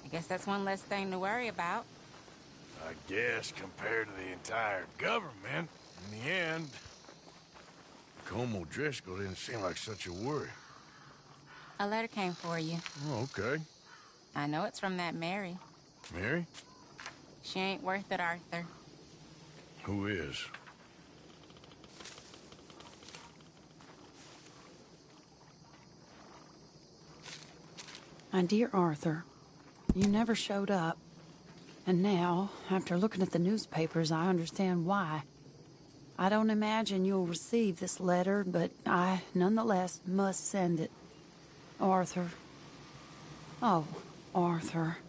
I guess that's one less thing to worry about. I guess compared to the entire government, in the end, Colm O'Driscoll didn't seem like such a worry. A letter came for you. Oh, okay. I know it's from that Mary. Mary? She ain't worth it, Arthur. Who is? My dear Arthur, you never showed up. And now, after looking at the newspapers, I understand why. I don't imagine you'll receive this letter, but I, nonetheless, must send it. Arthur. Oh, Arthur.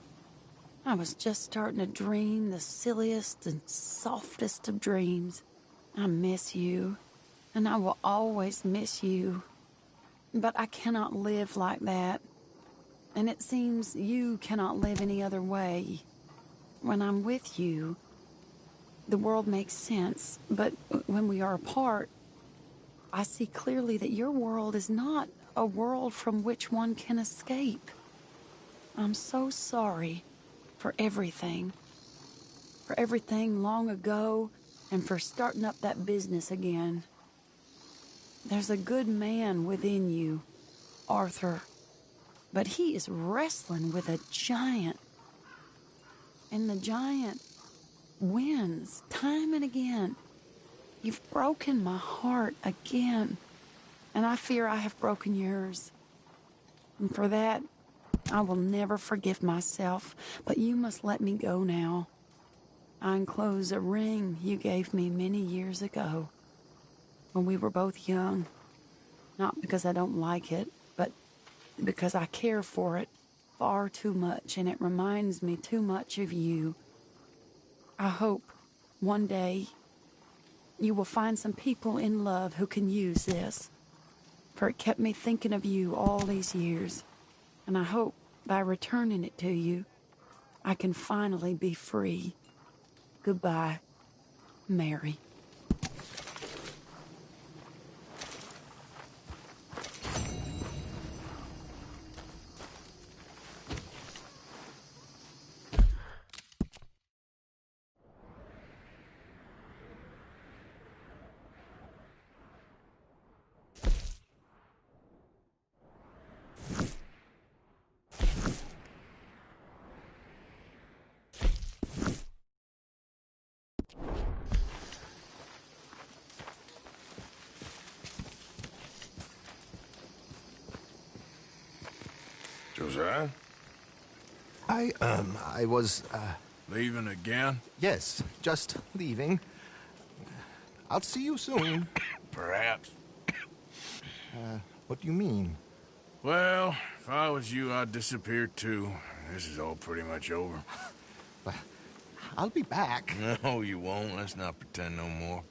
I was just starting to dream the silliest and softest of dreams. I miss you, and I will always miss you. But I cannot live like that. And it seems you cannot live any other way. When I'm with you, the world makes sense. But when we are apart, I see clearly that your world is not a world from which one can escape. I'm so sorry for everything. For everything long ago, and for starting up that business again. There's a good man within you, Arthur. But he is wrestling with a giant. And the giant wins time and again. You've broken my heart again. And I fear I have broken yours. And for that, I will never forgive myself. But you must let me go now. I enclose a ring you gave me many years ago, when we were both young. Not because I don't like it, but because I care for it far too much, and it reminds me too much of you. I hope one day you will find some people in love who can use this, for it kept me thinking of you all these years, and I hope by returning it to you, I can finally be free. Goodbye, Mary. Josiah? I was, Leaving again? Yes, just leaving. I'll see you soon. Perhaps. What do you mean? Well, if I was you, I'd disappear too. This is all pretty much over. But I'll be back. No, you won't. Let's not pretend no more.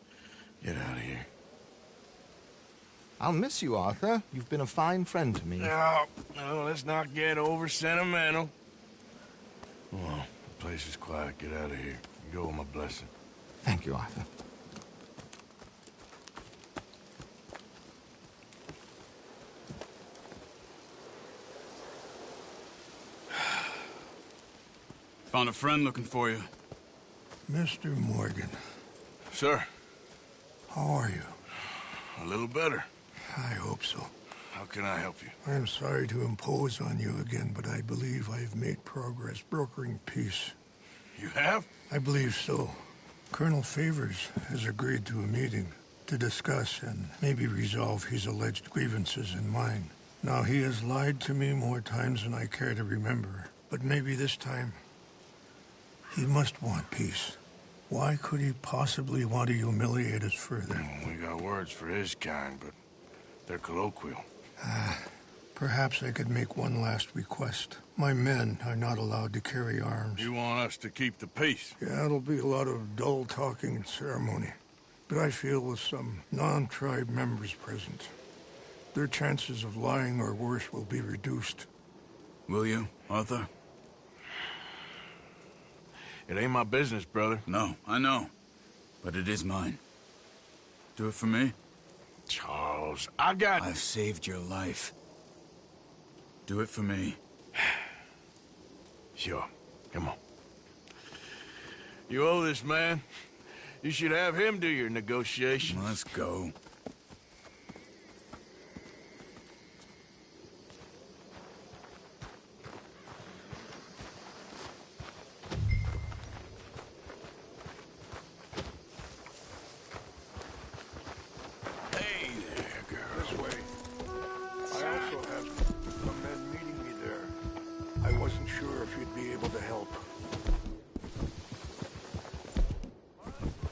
Get out of here. I'll miss you, Arthur. You've been a fine friend to me. No, let's not get over sentimental. Well, the place is quiet. Get out of here. You go with my blessing. Thank you, Arthur. Found a friend looking for you. Mr. Morgan. Sir. How are you? A little better. I hope so. How can I help you? I am sorry to impose on you again, but I believe I have made progress brokering peace. You have? I believe so. Colonel Favors has agreed to a meeting to discuss and maybe resolve his alleged grievances and mine. Now, he has lied to me more times than I care to remember, but maybe this time he must want peace. Why could he possibly want to humiliate us further? We got words for his kind, but they're colloquial. Perhaps I could make one last request. My men are not allowed to carry arms. You want us to keep the peace? Yeah, it'll be a lot of dull talking and ceremony. But I feel with some non-tribe members present, their chances of lying or worse will be reduced. Will you, Arthur? It ain't my business, brother. No, I know. But it is mine. Do it for me? Charles, I've saved your life. Do it for me. Sure. Come on. You owe this man. You should have him do your negotiations. Let's go.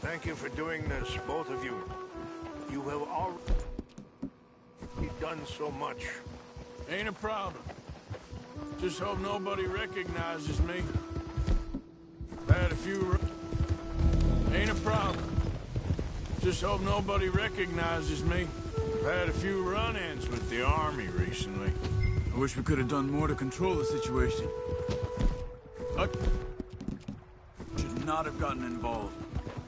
Thank you for doing this, both of you. You have already done so much. Ain't a problem. Just hope nobody recognizes me. Had a few... Ain't a problem. Just hope nobody recognizes me. I've had a few run-ins with the army recently. I wish we could have done more to control the situation. I should not have gotten involved.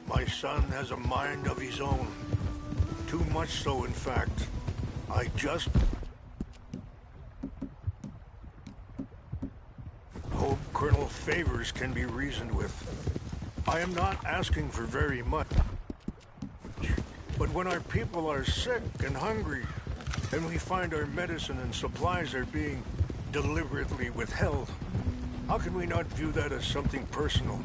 My son has a mind of his own. Too much so, in fact. I just hope Colonel Favors can be reasoned with. I am not asking for very much. But when our people are sick and hungry, and we find our medicine and supplies are being deliberately withheld, How can we not view that as something personal?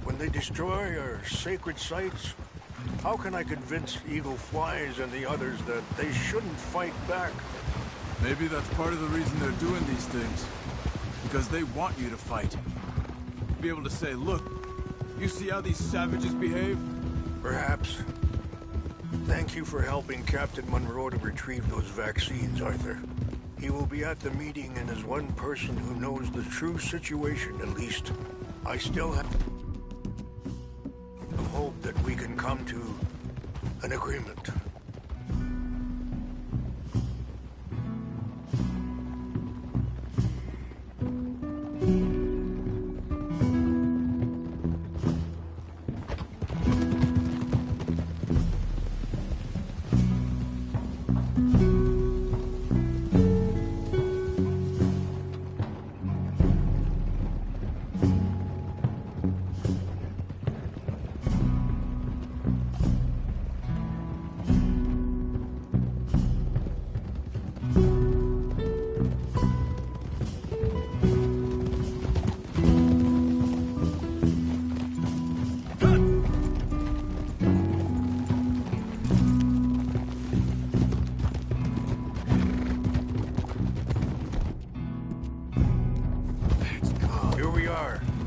When they destroy our sacred sites, how can I convince Eagle Flies and the others that they shouldn't fight back? Maybe that's part of the reason they're doing these things. Because they want you to fight. Be able to say, look, you see how these savages behave? Perhaps. Thank you for helping Captain Monroe to retrieve those vaccines, Arthur. He will be at the meeting, and as one person who knows the true situation, at least, I still have hope that we can come to an agreement.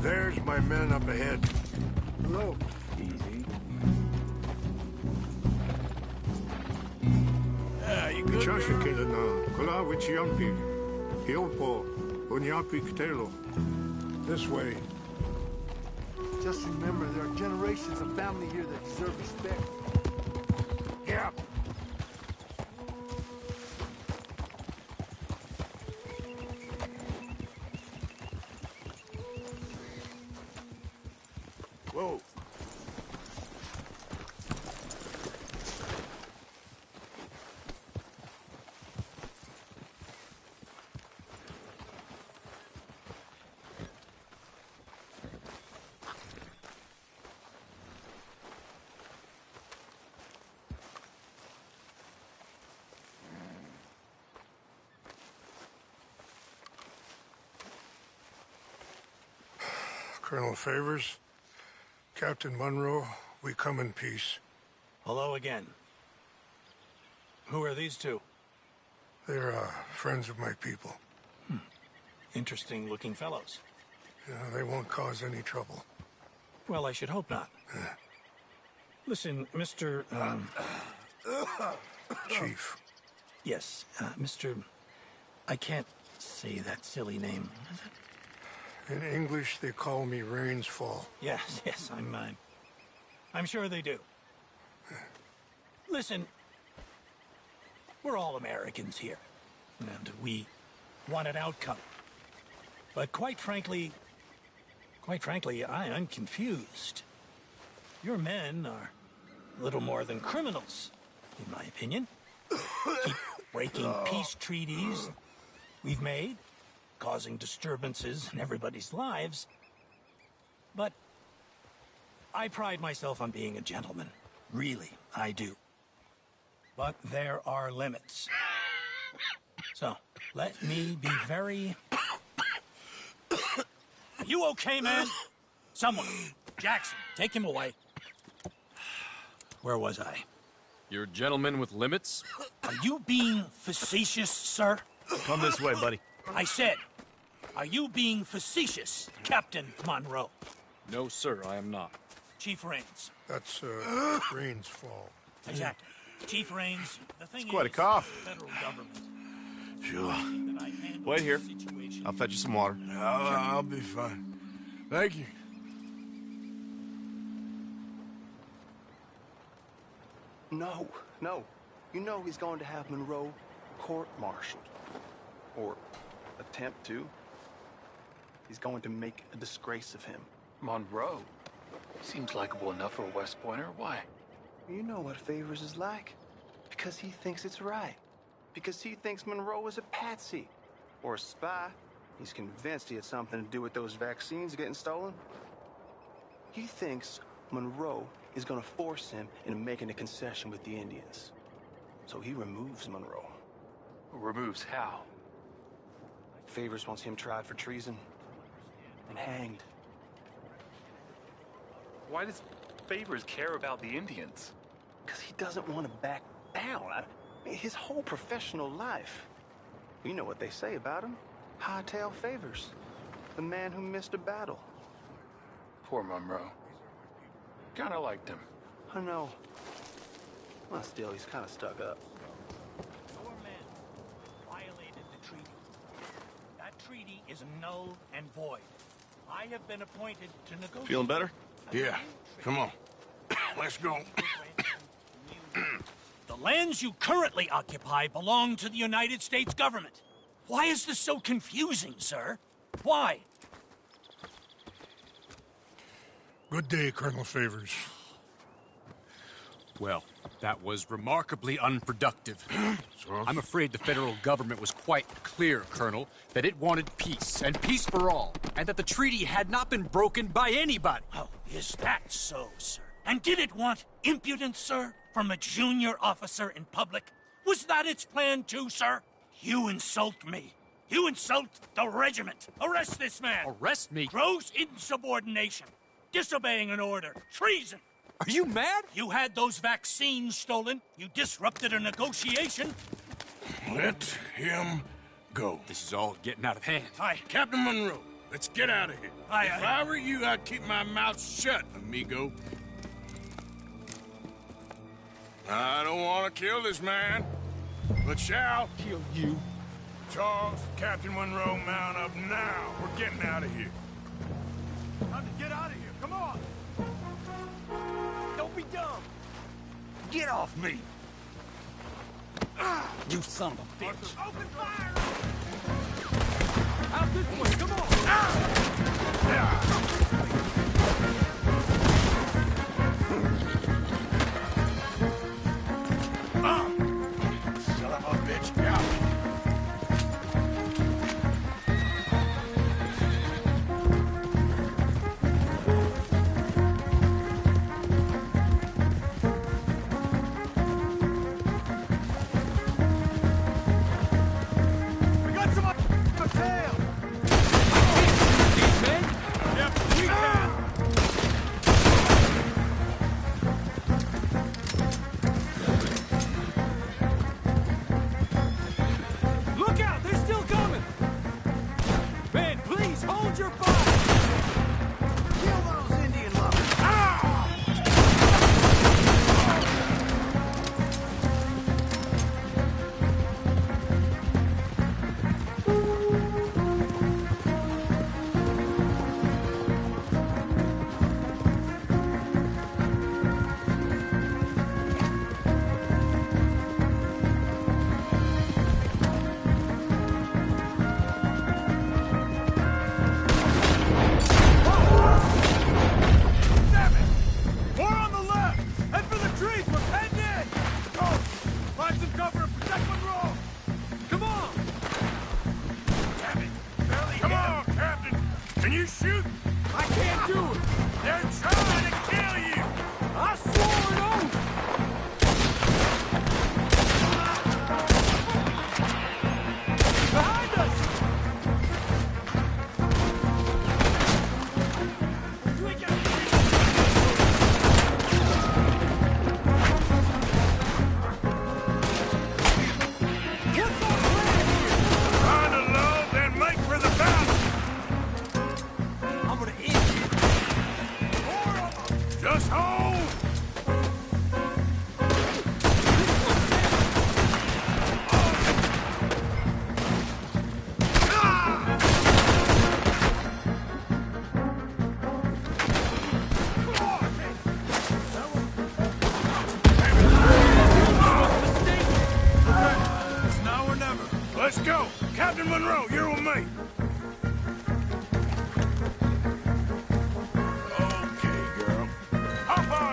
There's my men up ahead. Hello. Easy. You good, This way. Just remember, there are generations of family here that deserve respect. Yeah. Whoa. Colonel Favors, Captain Monroe, we come in peace. Hello again. Who are these two? They're friends of my people. Interesting looking fellows. Yeah, they won't cause any trouble. Well, I should hope not. Listen, Mr. Chief. Yes, Mr. I can't say that silly name. Is it? In English, they call me Rainsfall. Yes, I'm sure they do. Listen, we're all Americans here, and we want an outcome. But quite frankly, I am confused. Your men are a little more than criminals, in my opinion. Keep breaking peace treaties we've made, causing disturbances in everybody's lives. But I pride myself on being a gentleman. Really, I do. But there are limits. So, let me be very... Are you okay, man? Someone. Jackson, take him away. Where was I? You're a gentleman with limits? Are you being facetious, sir? Come this way, buddy. I said, are you being facetious, Captain Monroe? No, sir, I am not. Chief Rains. That's, Rains' fault. Exactly. Chief Rains, the thing it's quite a is, cough. federal government. Sure. Wait here. I'll fetch you some water. I'll be fine. Thank you. No. You know he's going to have Monroe court-martialed. Or attempt to. He's going to make a disgrace of him. Monroe? Seems likable enough for a West Pointer. Why? You know what Favors is like. Because he thinks it's right. Because he thinks Monroe is a patsy. Or a spy. He's convinced he had something to do with those vaccines getting stolen. He thinks Monroe is going to force him into making a concession with the Indians. So he removes Monroe. Removes how? Favors wants him tried for treason. hanged. Why does Favors care about the Indians? Because he doesn't want to back down. His whole professional life. You know what they say about him. Hightail Favors. The man who missed a battle. Poor Monroe. Kinda liked him. I know. Well, still, he's kind of stuck up. Your men violated the treaty. That treaty is null and void. I have been appointed to negotiate. Feeling better? Yeah. Come on. Let's go. The lands you currently occupy belong to the United States government. Why is this so confusing, sir? Why? Good day, Colonel Favors. Well, that was remarkably unproductive. I'm afraid the federal government was quite clear, Colonel, that it wanted peace, and peace for all, and that the treaty had not been broken by anybody. Oh, is that so, sir? And did it want impudence, sir, from a junior officer in public? Was that its plan too, sir? You insult me. You insult the regiment. Arrest this man. Arrest me? Gross insubordination. Disobeying an order. Treason. Are you mad? You had those vaccines stolen. You disrupted a negotiation. Let him go. This is all getting out of hand. Aye. Captain Monroe, let's get out of here. If I were you, I'd keep my mouth shut, amigo. I don't want to kill this man, but shall kill you. Charles, Captain Monroe, mount up now. We're getting out of here. Time to get out of here. Come on. Don't be dumb. Get off me! You son of a bitch. Open fire! Out this way. Come on. Son of a bitch, out. We got some on the tail. These men? Yep, we can. Look out! They're still coming. Man, please hold your fire. Kill those Indian lovers. Damn it! More on the left! Head for the trees! We're penned in! Go! Find some cover and protect Monroe! Come on! Damn it. Come on, Captain. Can you shoot? I can't do it! They're trying to kill you. I swore an oath! Behind us! We got What's our plan here? Find a lull, then make for the battle. I'm gonna end it. More of them! Just hold. It's now or never. Let's go. Captain Monroe, you're with me. Okay, girl. Hop on.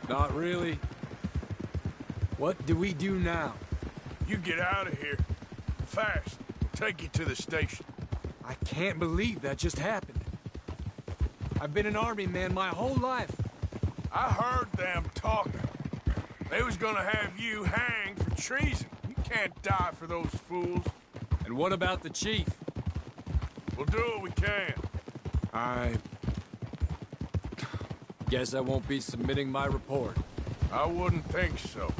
Not really. What do we do now? You get out of here. Fast. We'll take you to the station. I can't believe that just happened. I've been an army man my whole life. I heard them talking. They was gonna have you hanged for treason. You can't die for those fools. And what about the chief? We'll do what we can. I guess I won't be submitting my report. I wouldn't think so.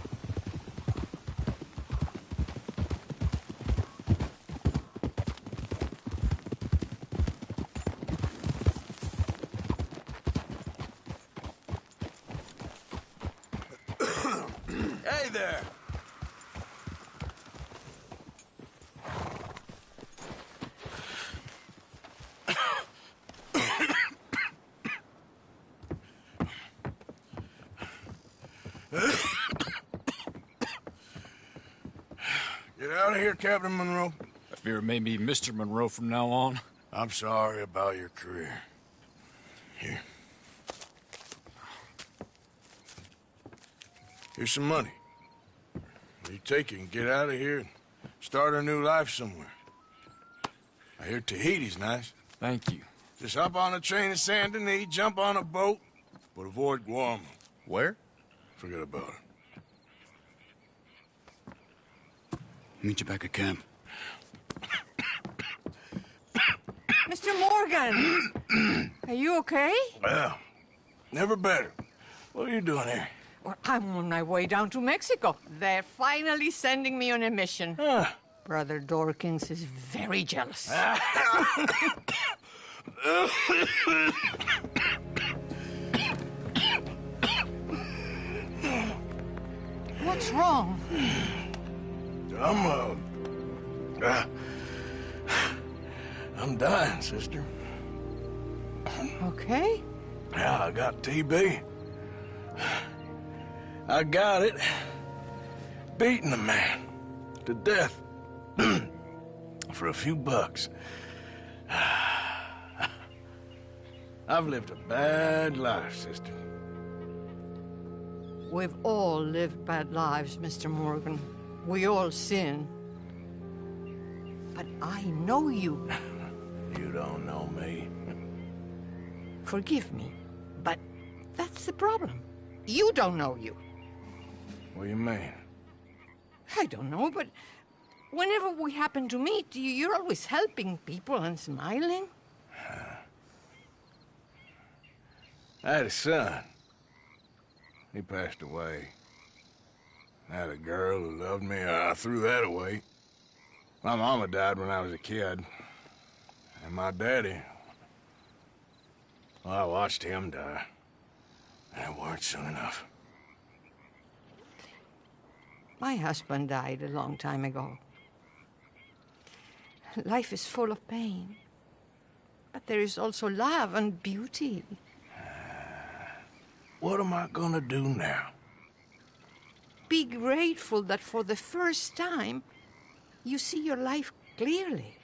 Hey there! Get out of here, Captain Monroe. I fear it may be Mr. Monroe from now on. I'm sorry about your career. Here. Here's some money. You take it and get out of here and start a new life somewhere. I hear Tahiti's nice. Thank you. Just hop on a train to Saint Denis, jump on a boat, but avoid Guam. Where? Forget about it. Meet you back at camp. Mr. Morgan! Are you okay? Well, never better. What are you doing here? Well, I'm on my way down to Mexico. They're finally sending me on a mission. Brother Dorkins is very jealous. What's wrong? I'm dying, sister. Okay? Yeah, I got TB. I got it. Beating a man to death for a few bucks. I've lived a bad life, sister. We've all lived bad lives, Mr. Morgan. We all sin. But I know you. You don't know me. Forgive me, but that's the problem. You don't know you. What do you mean? I don't know, but whenever we happen to meet, you're always helping people and smiling. I had a son. He passed away. I had a girl who loved me. I threw that away. My mama died when I was a kid. And my daddy, well, I watched him die. And it weren't soon enough. My husband died a long time ago. Life is full of pain. But there is also love and beauty. What am I gonna do now? Be grateful that for the first time, you see your life clearly.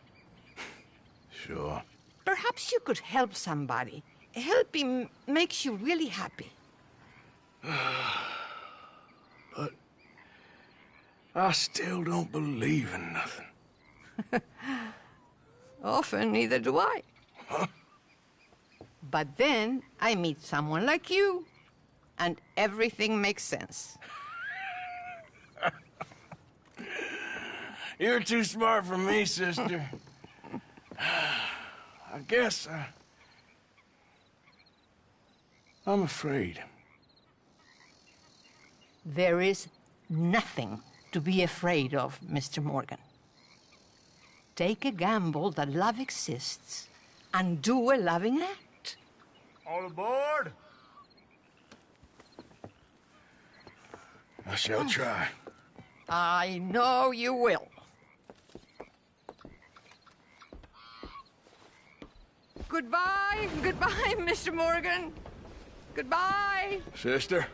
Sure. Perhaps you could help somebody. Helping makes you really happy. But I still don't believe in nothing. Often, neither do I. Huh? But then I meet someone like you, and everything makes sense. You're too smart for me, sister. I guess I'm afraid. There is nothing to be afraid of, Mr. Morgan. Take a gamble that love exists and do a loving act. All aboard? I shall try. I know you will. Goodbye, goodbye, Mr. Morgan. Goodbye. Sister,